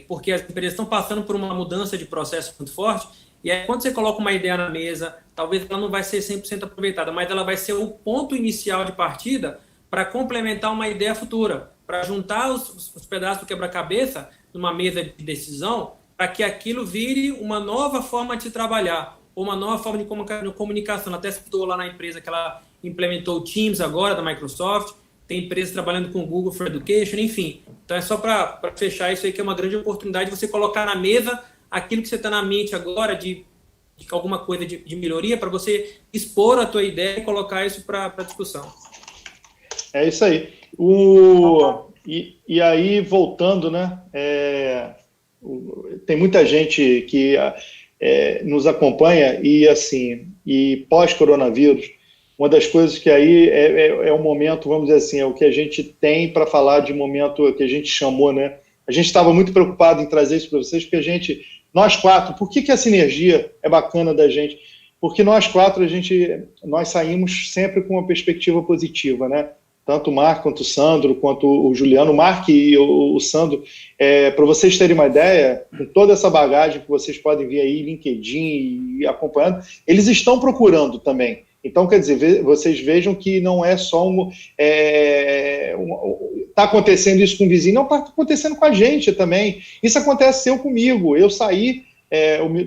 porque as empresas estão passando por uma mudança de processo muito forte, e aí quando você coloca uma ideia na mesa, talvez ela não vai ser 100% aproveitada, mas ela vai ser o ponto inicial de partida para complementar uma ideia futura, para juntar os pedaços do quebra-cabeça numa mesa de decisão, para que aquilo vire uma nova forma de se trabalhar, ou uma nova forma de comunicação. Ela até citou lá na empresa que ela implementou o Teams agora, da Microsoft, tem empresas trabalhando com o Google for Education, enfim. Então é só para fechar isso aí, que é uma grande oportunidade de você colocar na mesa aquilo que você está na mente agora, de alguma coisa de melhoria, para você expor a tua ideia e colocar isso para discussão. É isso aí. E aí, voltando, né, tem muita gente que nos acompanha e pós-coronavírus, uma das coisas que aí é um momento, vamos dizer assim, é o que a gente tem para falar de momento que a gente chamou, né? A gente estava muito preocupado em trazer isso para vocês, porque nós quatro, por que a sinergia é bacana da gente? Porque nós quatro, nós saímos sempre com uma perspectiva positiva, né? Tanto o Marco, quanto o Sandro, quanto o Juliano. O Marco e o Sandro, para vocês terem uma ideia, com toda essa bagagem que vocês podem ver aí, LinkedIn e acompanhando, eles estão procurando também. Então, quer dizer, vocês vejam que não é só está acontecendo isso com o vizinho, não está acontecendo com a gente também. Isso aconteceu comigo. Eu saí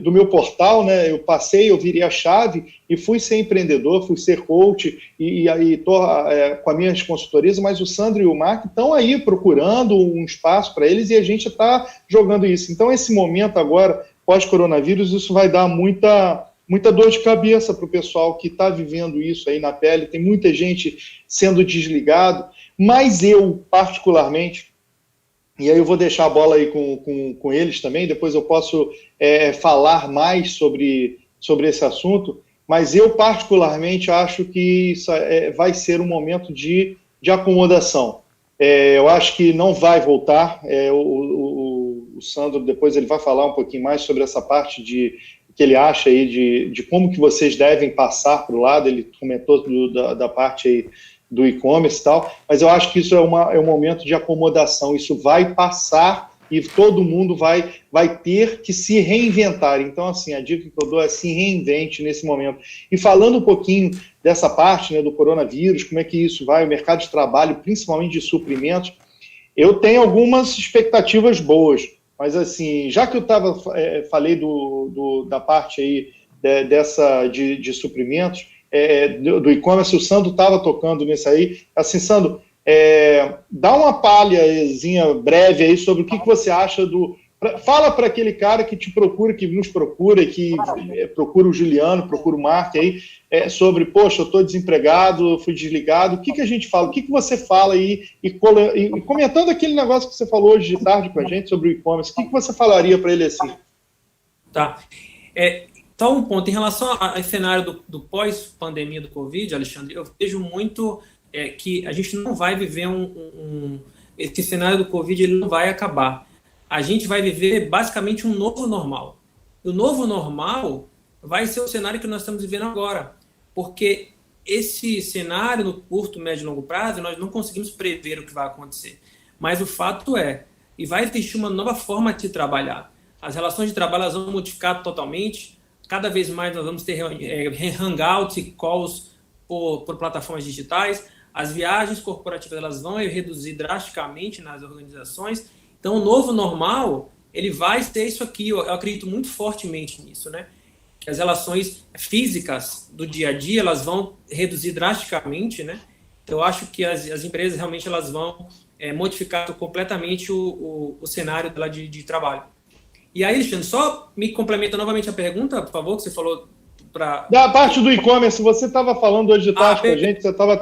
do meu portal, né? Eu virei a chave e fui ser empreendedor, fui ser coach e aí estou com as minhas consultorias, mas o Sandro e o Mark estão aí procurando um espaço para eles e a gente está jogando isso. Então, esse momento agora, pós-coronavírus, isso vai dar muita dor de cabeça para o pessoal que está vivendo isso aí na pele. Tem muita gente sendo desligado, mas eu, particularmente, e aí eu vou deixar a bola aí com eles também, depois eu posso falar mais sobre esse assunto, mas eu particularmente acho que isso vai ser um momento de acomodação. Eu acho que não vai voltar, o Sandro depois ele vai falar um pouquinho mais sobre essa parte que ele acha aí de como que vocês devem passar para o lado, ele comentou da parte aí do e-commerce e tal, mas eu acho que isso é um momento de acomodação, isso vai passar e todo mundo vai ter que se reinventar. Então, assim, a dica que eu dou é se reinvente nesse momento. E falando um pouquinho dessa parte, né, do coronavírus, como é que isso vai, o mercado de trabalho, principalmente de suprimentos, eu tenho algumas expectativas boas, mas assim, já que eu falei da parte aí de suprimentos, do e-commerce, o Sandro estava tocando nisso aí. Assim, Sandro, dá uma palhazinha breve aí sobre o que você acha fala para aquele cara que te procura, que nos procura, que procura o Juliano, procura o Mark aí, sobre, poxa, eu estou desempregado, fui desligado, o que a gente fala? O que você fala aí? E comentando aquele negócio que você falou hoje de tarde com a gente sobre o e-commerce, o que você falaria para ele assim? Tá. Então, um ponto, em relação ao cenário do pós-pandemia do Covid, Alexandre, eu vejo muito que a gente não vai viver esse cenário do Covid, ele não vai acabar. A gente vai viver basicamente um novo normal. E o novo normal vai ser o cenário que nós estamos vivendo agora, porque esse cenário no curto, médio e longo prazo, nós não conseguimos prever o que vai acontecer. Mas o fato e vai existir uma nova forma de trabalhar. As relações de trabalho elas vão modificar totalmente. Cada vez mais nós vamos ter hangouts e calls por plataformas digitais. As viagens corporativas elas vão reduzir drasticamente nas organizações. Então, o novo normal, ele vai ser isso aqui. Eu acredito muito fortemente nisso, né? Que as relações físicas do dia a dia, elas vão reduzir drasticamente, né? Então, eu acho que as empresas realmente elas vão modificar completamente o cenário dela de trabalho. E aí, Alexandre, só me complementa novamente a pergunta, por favor, que você falou para... Da parte do e-commerce, você estava falando hoje de tarde com a gente, você estava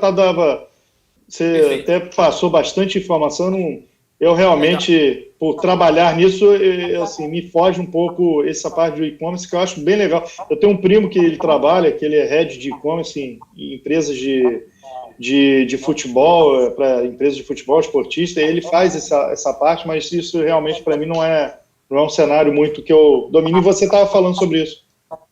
Você até passou bastante informação. Eu realmente, por trabalhar nisso, assim, me foge um pouco essa parte do e-commerce, que eu acho bem legal. Eu tenho um primo que ele trabalha, que ele é head de e-commerce em empresas de futebol, para empresas de futebol esportista, e ele faz essa parte, mas isso realmente para mim não é um cenário muito que eu domino, e você estava falando sobre isso.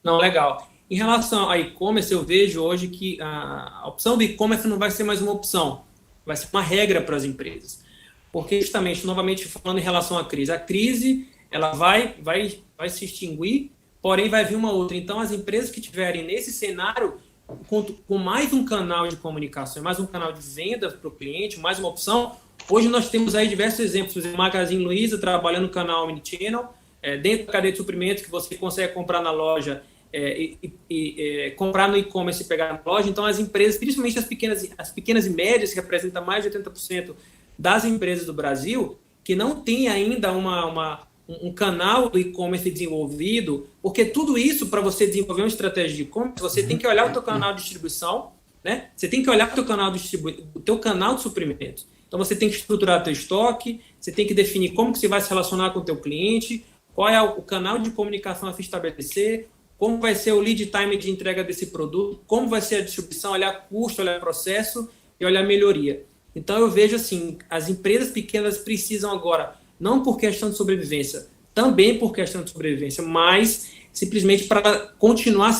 Não, legal. Em relação a e-commerce, eu vejo hoje que a opção do e-commerce não vai ser mais uma opção, vai ser uma regra para as empresas. Porque, justamente, novamente falando em relação à crise, a crise ela vai se extinguir, porém vai vir uma outra. Então, as empresas que tiverem nesse cenário, com mais um canal de comunicação, mais um canal de venda para o cliente, mais uma opção, hoje nós temos aí diversos exemplos. Por exemplo, o Magazine Luiza trabalhando no canal Omnichannel, dentro da cadeia de suprimentos que você consegue comprar na loja, comprar no e-commerce e pegar na loja. Então, as empresas, principalmente as pequenas e médias, que representam mais de 80% das empresas do Brasil, que não tem ainda um canal do e-commerce desenvolvido, porque tudo isso, para você desenvolver uma estratégia de e-commerce, você tem que olhar o teu canal de distribuição, né? Você tem que olhar o teu canal de suprimentos. Então, você tem que estruturar o teu estoque, você tem que definir como que você vai se relacionar com o teu cliente, qual é o canal de comunicação a se estabelecer, como vai ser o lead time de entrega desse produto, como vai ser a distribuição, olhar custo, olhar processo e olhar melhoria. Então, eu vejo assim, as empresas pequenas precisam agora, não por questão de sobrevivência, também por questão de sobrevivência, mas simplesmente para continuar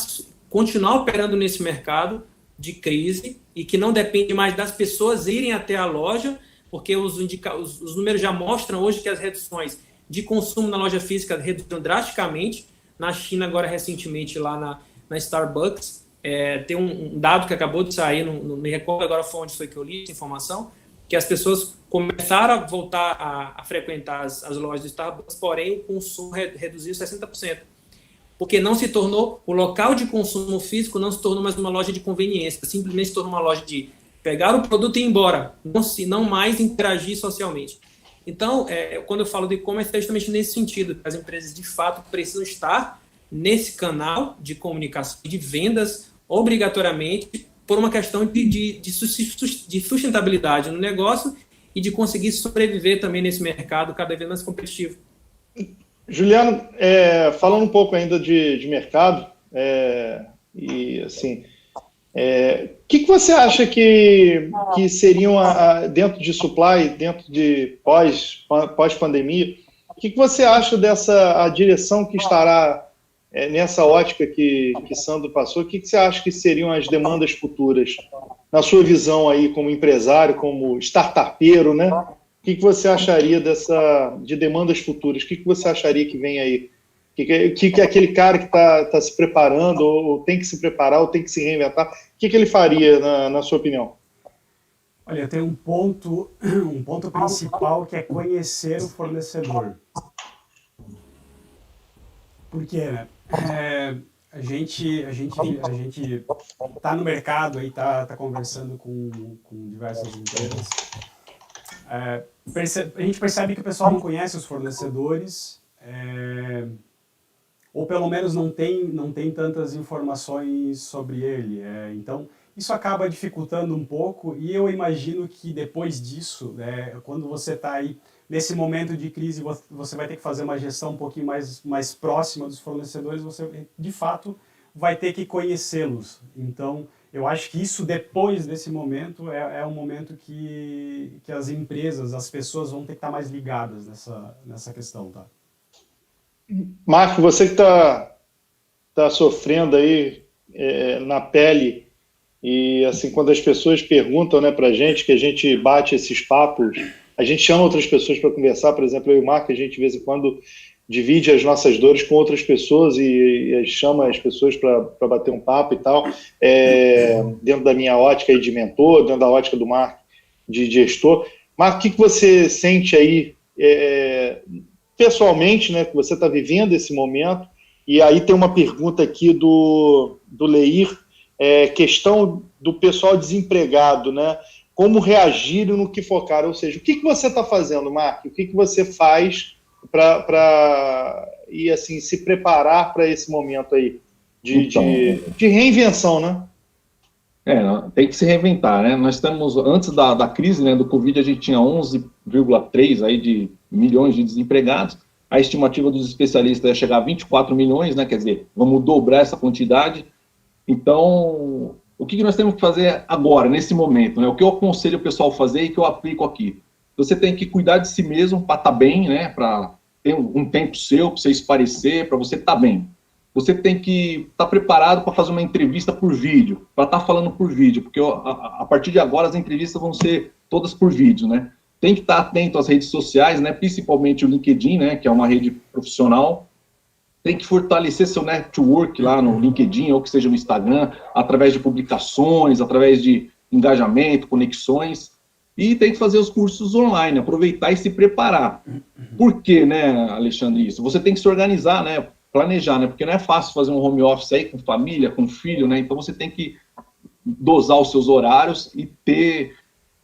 operando nesse mercado de crise e que não depende mais das pessoas irem até a loja, porque os números já mostram hoje que as reduções de consumo na loja física reduziram drasticamente. Na China, agora recentemente, lá na Starbucks, tem um dado que acabou de sair, não me recordo agora onde foi que eu li essa informação, que as pessoas começaram a voltar a frequentar as lojas do Starbucks, porém o consumo reduziu 60%. Porque não se tornou, o local de consumo físico não se tornou mais uma loja de conveniência, simplesmente se tornou uma loja de pegar o produto e ir embora, não mais interagir socialmente. Então, quando eu falo do e-commerce, é justamente nesse sentido, que as empresas de fato precisam estar nesse canal de comunicação e de vendas obrigatoriamente por uma questão de sustentabilidade no negócio e de conseguir sobreviver também nesse mercado cada vez mais competitivo. Juliano, falando um pouco ainda de mercado, e assim, o que você acha que seriam, dentro de supply, dentro de pós-pandemia, o que você acha a direção que estará nessa ótica que Sandro passou? O que você acha que seriam as demandas futuras, na sua visão aí como empresário, como startupeiro, né? O que você acharia de demandas futuras? O que você acharia que vem aí? O que aquele cara que está se preparando, ou tem que se preparar, ou tem que se reinventar, o que ele faria, na sua opinião? Olha, tem um ponto principal, que é conhecer o fornecedor. Por quê, né? A gente está no mercado, está conversando com diversas empresas. A gente percebe que o pessoal não conhece os fornecedores, ou pelo menos não tem tantas informações sobre ele. Então, isso acaba dificultando um pouco, e eu imagino que depois disso, quando você está aí nesse momento de crise, você vai ter que fazer uma gestão um pouquinho mais próxima dos fornecedores, você de fato vai ter que conhecê-los. Então, eu acho que isso, depois desse momento, é um momento que as empresas, as pessoas vão ter que estar mais ligadas nessa questão, tá? Marco, você que está sofrendo aí na pele, e assim, quando as pessoas perguntam, né, para a gente, que a gente bate esses papos, a gente chama outras pessoas para conversar, por exemplo, eu e o Marco, a gente de vez em quando divide as nossas dores com outras pessoas e chama as pessoas para bater um papo e tal, dentro da minha ótica aí de mentor, dentro da ótica do Marco de gestor. Marco, o que você sente aí pessoalmente, né, que você está vivendo esse momento? E aí tem uma pergunta aqui do Leir, questão do pessoal desempregado, né? Como reagir no que focar? Ou seja, o que você está fazendo, Marco? O que você faz para ir assim, se preparar para esse momento aí de reinvenção, né? Tem que se reinventar, né? Nós estamos, antes da crise, né, do Covid, a gente tinha 11,3 aí de milhões de desempregados. A estimativa dos especialistas é chegar a 24 milhões, né? Quer dizer, vamos dobrar essa quantidade. Então, o que nós temos que fazer agora, nesse momento, né? O que eu aconselho o pessoal a fazer e que eu aplico aqui? Você tem que cuidar de si mesmo para estar bem, né? Para ter um tempo seu, para você esparecer, para você estar bem. Você tem que estar preparado para fazer uma entrevista por vídeo, para estar falando por vídeo, porque a partir de agora as entrevistas vão ser todas por vídeo, né? Tem que estar atento às redes sociais, né? Principalmente o LinkedIn, né? Que é uma rede profissional. Tem que fortalecer seu network lá no LinkedIn, ou que seja no Instagram, através de publicações, através de engajamento, conexões. E tem que fazer os cursos online, aproveitar e se preparar. Por quê, né, Alexandre, isso? Você tem que se organizar, né? Planejar, né? Porque não é fácil fazer um home office aí com família, com filho, né? Então você tem que dosar os seus horários e ter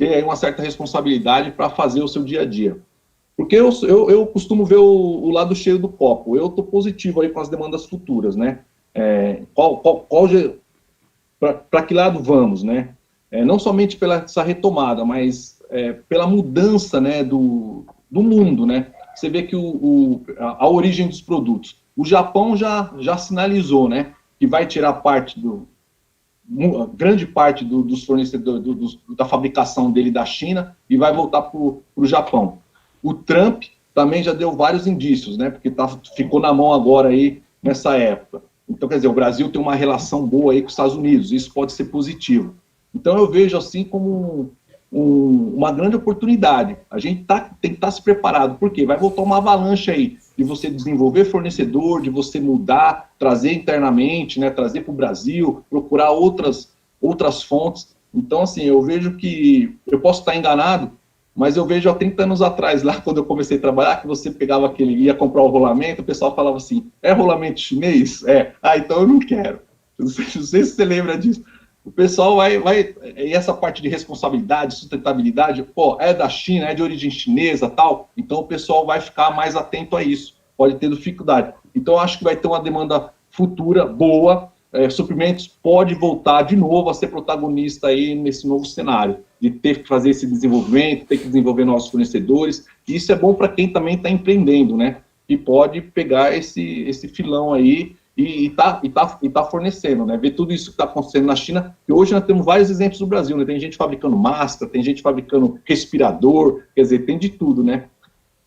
aí uma certa responsabilidade para fazer o seu dia a dia. Porque eu costumo ver o lado cheio do copo. Eu estou positivo aí com as demandas futuras, né? Para que lado vamos, né? Não somente pela essa retomada, mas pela mudança, né, do mundo, né? Você vê que a origem dos produtos. O Japão já sinalizou, né, que vai tirar grande parte dos fornecedores, da fabricação dele da China e vai voltar para o Japão. O Trump também já deu vários indícios, né, porque ficou na mão agora aí nessa época. Então, quer dizer, o Brasil tem uma relação boa aí com os Estados Unidos, isso pode ser positivo. Então, eu vejo assim como uma grande oportunidade. A gente tem que estar se preparado, porque vai voltar uma avalanche aí de você desenvolver fornecedor, de você mudar, trazer internamente, né, trazer para o Brasil, procurar outras fontes. Então, assim, eu vejo que, eu posso estar enganado, mas eu vejo há 30 anos atrás, lá quando eu comecei a trabalhar, que você pegava ia comprar o rolamento, o pessoal falava assim, é rolamento chinês? Então eu não quero. Não sei se você lembra disso. O pessoal e essa parte de responsabilidade, sustentabilidade, é da China, é de origem chinesa, tal, então o pessoal vai ficar mais atento a isso, pode ter dificuldade. Então eu acho que vai ter uma demanda futura boa, suprimentos pode voltar de novo a ser protagonista aí nesse novo cenário, de ter que fazer esse desenvolvimento, ter que desenvolver novos fornecedores, e isso é bom para quem também está empreendendo, né, que pode pegar esse filão aí, e tá fornecendo, né? Ver tudo isso que está acontecendo na China, e hoje nós temos vários exemplos no Brasil, né? Tem gente fabricando máscara, tem gente fabricando respirador, quer dizer, tem de tudo, né?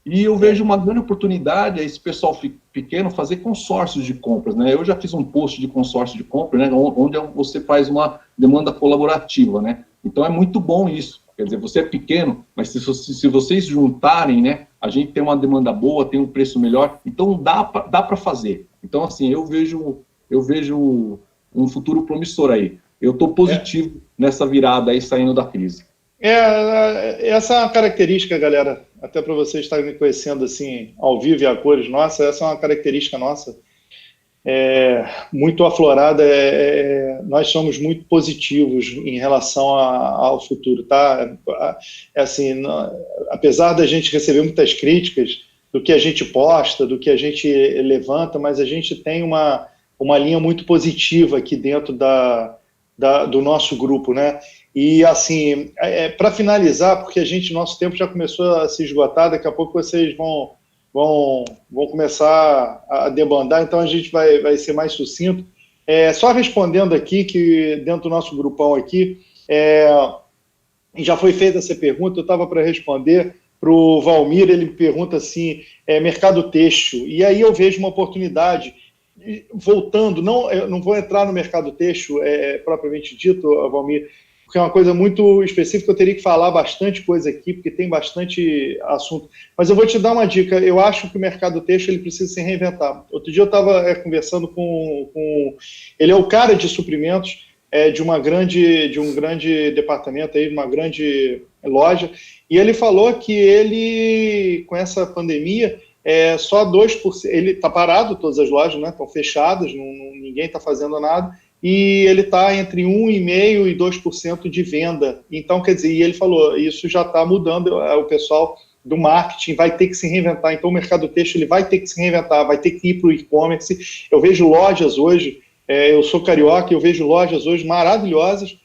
E eu vejo uma grande oportunidade a esse pessoal pequeno fazer consórcios de compras, né? Eu já fiz um post de consórcio de compra, né? Onde você faz uma demanda colaborativa, né? Então é muito bom isso. Quer dizer, você é pequeno, mas se vocês juntarem, né? A gente tem uma demanda boa, tem um preço melhor, então dá para fazer. Então, assim, eu vejo um futuro promissor aí. Eu estou positivo nessa virada aí, saindo da crise. Essa é uma característica, galera, até para vocês estarem me conhecendo assim, ao vivo e a cores, nossa, essa é uma característica nossa, muito aflorada, nós somos muito positivos em relação ao futuro, tá? Assim, apesar da gente receber muitas críticas do que a gente posta, do que a gente levanta, mas a gente tem uma linha muito positiva aqui dentro do nosso grupo, né? E, assim, para finalizar, porque nosso tempo já começou a se esgotar, daqui a pouco vocês vão começar a debandar, então a gente vai ser mais sucinto. Só respondendo aqui, que dentro do nosso grupão aqui, já foi feita essa pergunta, eu estava para responder para o Valmir, ele pergunta assim, mercado têxtil, e aí eu vejo uma oportunidade, voltando, eu não vou entrar no mercado têxtil propriamente dito, Valmir, porque é uma coisa muito específica, eu teria que falar bastante coisa aqui, porque tem bastante assunto. Mas eu vou te dar uma dica, eu acho que o mercado têxtil ele precisa se reinventar. Outro dia eu estava conversando com... Ele é o cara de suprimentos de um grande departamento, aí, uma grande loja, e ele falou que ele, com essa pandemia, só 2%, ele está parado, todas as lojas, né, estão fechadas, ninguém está fazendo nada, e ele está entre 1,5% e 2% de venda. Então, quer dizer, e ele falou, isso já está mudando, o pessoal do marketing vai ter que se reinventar, então o mercado têxtil ele vai ter que se reinventar, vai ter que ir para o e-commerce. Eu vejo lojas hoje, eu sou carioca, eu vejo lojas hoje maravilhosas,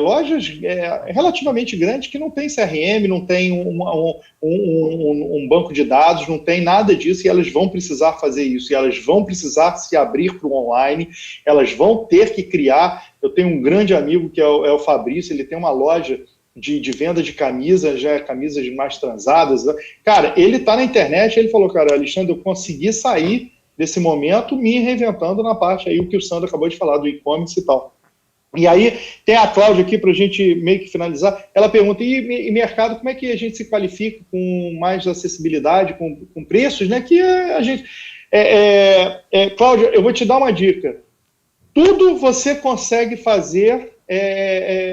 lojas relativamente grandes que não tem CRM, não tem um banco de dados, não tem nada disso, e elas vão precisar fazer isso, e elas vão precisar se abrir para o online, elas vão ter que criar. Eu tenho um grande amigo que é o Fabrício, ele tem uma loja de venda de camisas, camisas mais transadas. Cara, ele está na internet, ele falou, cara, Alexandre, eu consegui sair desse momento me reinventando na parte aí, o que o Sandro acabou de falar, do e-commerce e tal. E aí, tem a Cláudia aqui para a gente meio que finalizar. Ela pergunta, e mercado, como é que a gente se qualifica com mais acessibilidade, com preços, né? Que a gente... Cláudia, eu vou te dar uma dica. Tudo você consegue fazer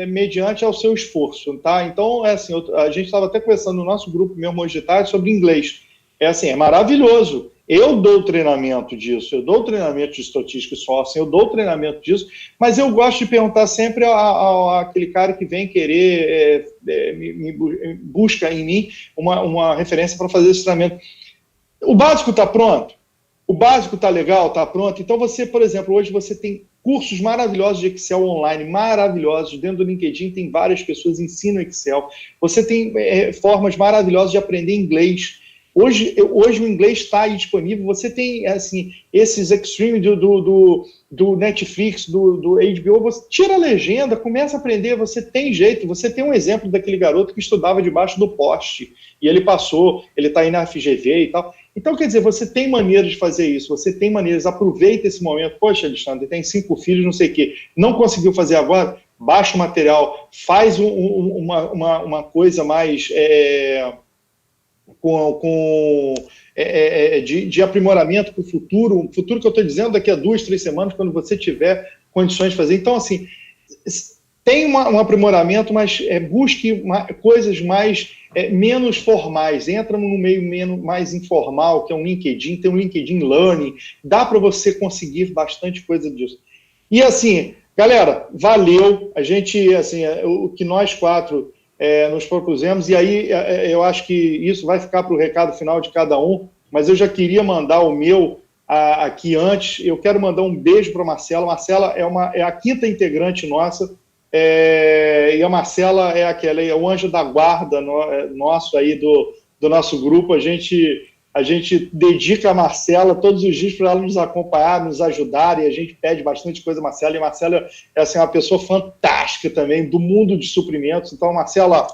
mediante ao seu esforço, tá? Então, assim, a gente estava até conversando no nosso grupo mesmo hoje de tarde sobre inglês. É maravilhoso. Eu dou treinamento disso, eu dou treinamento de estatística e sourcing, eu dou treinamento disso, mas eu gosto de perguntar sempre àquele cara que vem querer, busca em mim uma referência para fazer esse treinamento. O básico está pronto? O básico está legal, está pronto? Então você, por exemplo, hoje você tem cursos maravilhosos de Excel online, maravilhosos, dentro do LinkedIn tem várias pessoas que ensinam Excel, você tem formas maravilhosas de aprender inglês. Hoje o inglês está aí disponível, você tem, assim, esses Extreme do Netflix, do HBO, você tira a legenda, começa a aprender, você tem jeito, você tem um exemplo daquele garoto que estudava debaixo do poste, e ele passou, ele está aí na FGV e tal. Então, quer dizer, você tem maneiras de fazer isso, você tem maneiras, aproveita esse momento. Poxa, Alexandre, tem 5 filhos, não sei o quê, não conseguiu fazer agora? Baixa o material, faz uma coisa mais... de aprimoramento para o futuro que eu estou dizendo daqui a 2, 3 semanas, quando você tiver condições de fazer. Então, assim, tem um aprimoramento, mas busque coisas menos formais, entra no meio mais informal, que é um LinkedIn, tem um LinkedIn Learning, dá para você conseguir bastante coisa disso. E assim, galera, valeu, a gente, assim, o que nós 4 nos propusemos, e aí eu acho que isso vai ficar para o recado final de cada um, mas eu já queria mandar o meu aqui antes. Eu quero mandar um beijo para a Marcela. Marcela é a 5ª integrante nossa, e a Marcela é o anjo da guarda nosso aí do nosso grupo. A gente dedica a Marcela todos os dias para ela nos acompanhar, nos ajudar, e a gente pede bastante coisa a Marcela, e a Marcela é assim, uma pessoa fantástica também, do mundo de suprimentos. Então, Marcela,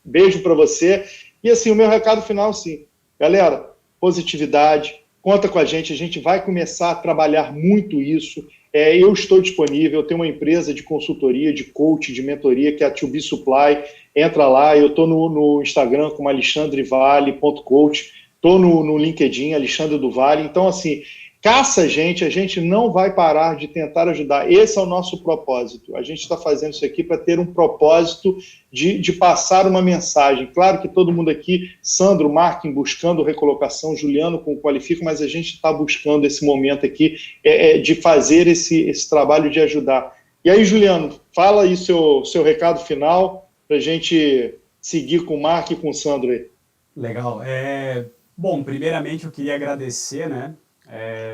beijo para você. E assim, o meu recado final, sim, galera, positividade, conta com a gente vai começar a trabalhar muito isso. Eu estou disponível, eu tenho uma empresa de consultoria, de coach, de mentoria, que é a To Be Supply. Entra lá, eu estou no Instagram como alexandrevale.coach, estou no LinkedIn, Alexandre do Vale. Então, assim, caça a gente não vai parar de tentar ajudar. Esse é o nosso propósito. A gente está fazendo isso aqui para ter um propósito de passar uma mensagem. Claro que todo mundo aqui, Sandro, Marquem, buscando recolocação, Juliano com Qualifico, mas a gente está buscando esse momento aqui de fazer esse trabalho de ajudar. E aí, Juliano, fala aí seu recado final para a gente seguir com o Marco e com o Sandro aí. Legal. Bom, primeiramente eu queria agradecer, né,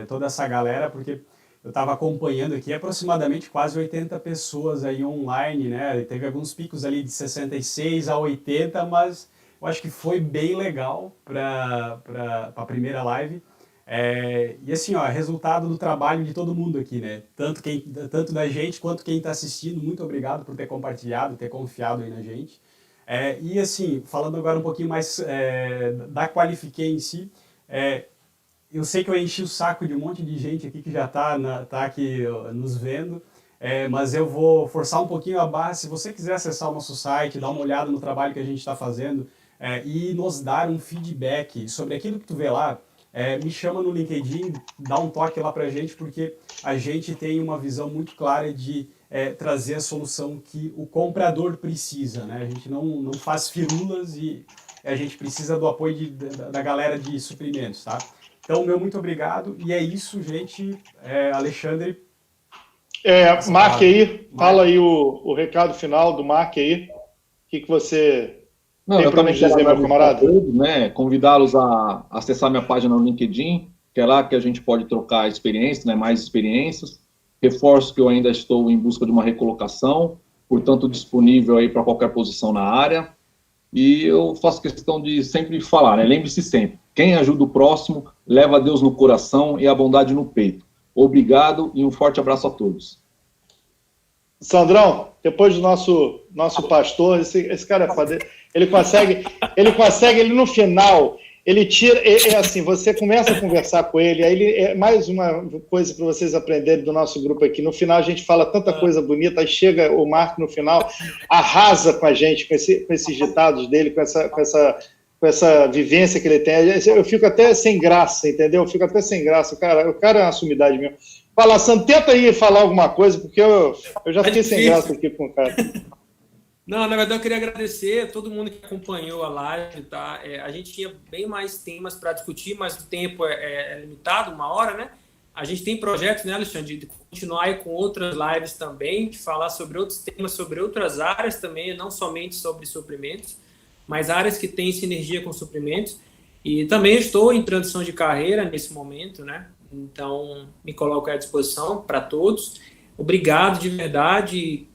toda essa galera, porque eu estava acompanhando aqui aproximadamente quase 80 pessoas aí online, né, teve alguns picos ali de 66 a 80, mas eu acho que foi bem legal para a primeira live. E assim, ó, resultado do trabalho de todo mundo aqui, né, tanto da gente quanto quem está assistindo. Muito obrigado por ter compartilhado, ter confiado aí na gente. E assim, falando agora um pouquinho mais da Qualifiquei em si, eu sei que eu enchi o saco de um monte de gente aqui que já tá aqui nos vendo, mas eu vou forçar um pouquinho a barra. Se você quiser acessar o nosso site, dar uma olhada no trabalho que a gente está fazendo e nos dar um feedback sobre aquilo que tu vê lá, me chama no LinkedIn, dá um toque lá pra gente, porque a gente tem uma visão muito clara de trazer a solução que o comprador precisa, né? A gente não faz firulas e a gente precisa do apoio da galera de suprimentos, tá? Então, meu muito obrigado, e é isso, gente. Alexandre. Marque aí, fala aí o recado final do Marque aí. O que você tem para nos dizer, meu camarada? Né? Convidá-los a acessar minha página no LinkedIn, que é lá que a gente pode trocar experiências, né? Mais experiências. Reforço que eu ainda estou em busca de uma recolocação, portanto, disponível aí para qualquer posição na área. E eu faço questão de sempre falar, né? Lembre-se sempre, quem ajuda o próximo, leva Deus no coração e a bondade no peito. Obrigado e um forte abraço a todos. Sandrão, depois do nosso pastor, esse cara é foda. Ele consegue, no final, ele tira, assim, você começa a conversar com ele, aí é mais uma coisa para vocês aprenderem do nosso grupo aqui. No final a gente fala tanta coisa bonita, aí chega o Marco no final, arrasa com a gente, com esses ditados dele, com essa vivência que ele tem. Eu fico até sem graça, entendeu? Eu fico até sem graça. O cara é uma sumidade mesmo. Fala, Sandro, tenta aí falar alguma coisa, porque eu já fiquei sem graça aqui com o cara. Não, na verdade eu queria agradecer a todo mundo que acompanhou a live, tá? A gente tinha bem mais temas para discutir, mas o tempo é limitado, 1 hora, né? A gente tem projetos, né, Alexandre, de continuar aí com outras lives também, de falar sobre outros temas, sobre outras áreas também, não somente sobre suprimentos, mas áreas que têm sinergia com suprimentos. E também estou em transição de carreira nesse momento, né? Então, me coloco à disposição para todos. Obrigado de verdade.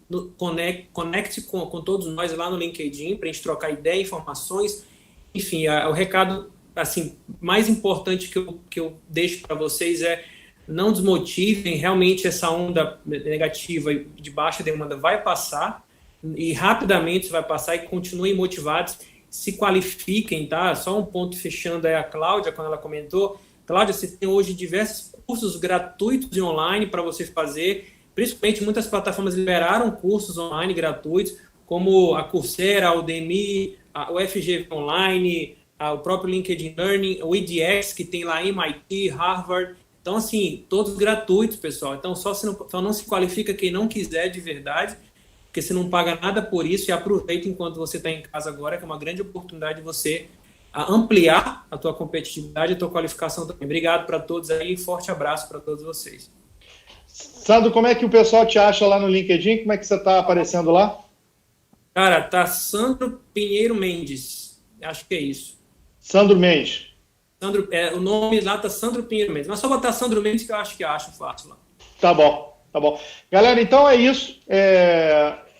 Conecte com todos nós lá no LinkedIn para a gente trocar ideia, informações. Enfim, o recado assim, mais importante que eu deixo para vocês é: não desmotivem. Realmente essa onda negativa de baixa demanda vai passar e rapidamente vai passar, e continuem motivados, se qualifiquem, tá? Só um ponto fechando aí a Cláudia, quando ela comentou. Cláudia, você tem hoje diversos cursos gratuitos e online para você fazer. Principalmente, muitas plataformas liberaram cursos online gratuitos, como a Coursera, a Udemy, o FGV Online, o próprio LinkedIn Learning, o EDX, que tem lá MIT, Harvard. Então, assim, todos gratuitos, pessoal. Então, só não se qualifica quem não quiser de verdade, porque você não paga nada por isso, e aproveita enquanto você está em casa agora, que é uma grande oportunidade de você ampliar a tua competitividade e a tua qualificação também. Obrigado para todos aí, forte abraço para todos vocês. Sandro, como é que o pessoal te acha lá no LinkedIn? Como é que você está aparecendo lá? Cara, tá Sandro Pinheiro Mendes. Acho que é isso. Sandro Mendes. O nome lá tá Sandro Pinheiro Mendes. Mas só botar Sandro Mendes que eu acho que acho fácil lá. Tá bom. Galera, então é isso.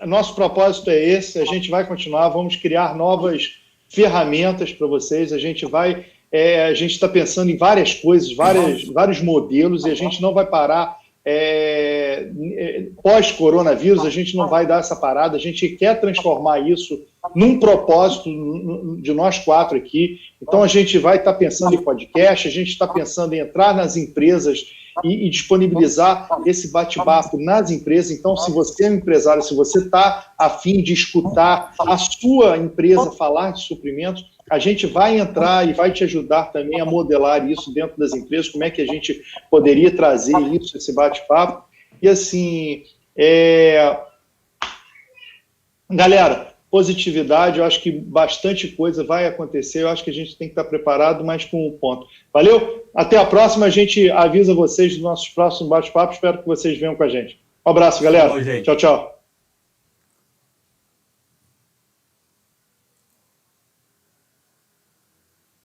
Nosso propósito é esse. A gente vai continuar, vamos criar novas ferramentas para vocês. A gente está pensando em várias coisas, vários modelos, e a gente não vai parar. Pós-coronavírus, a gente não vai dar essa parada, a gente quer transformar isso num propósito de nós 4 aqui. Então a gente vai estar pensando em podcast, a gente está pensando em entrar nas empresas e disponibilizar esse bate-papo nas empresas. Então, se você é um empresário, se você está a fim de escutar a sua empresa falar de suprimentos, a gente vai entrar e vai te ajudar também a modelar isso dentro das empresas, como é que a gente poderia trazer isso, esse bate-papo. E assim, galera, positividade, eu acho que bastante coisa vai acontecer, eu acho que a gente tem que estar preparado, mas com um ponto. Valeu? Até a próxima, a gente avisa vocês dos nossos próximos bate-papos, espero que vocês venham com a gente. Um abraço, galera. Bom, gente. Tchau, tchau.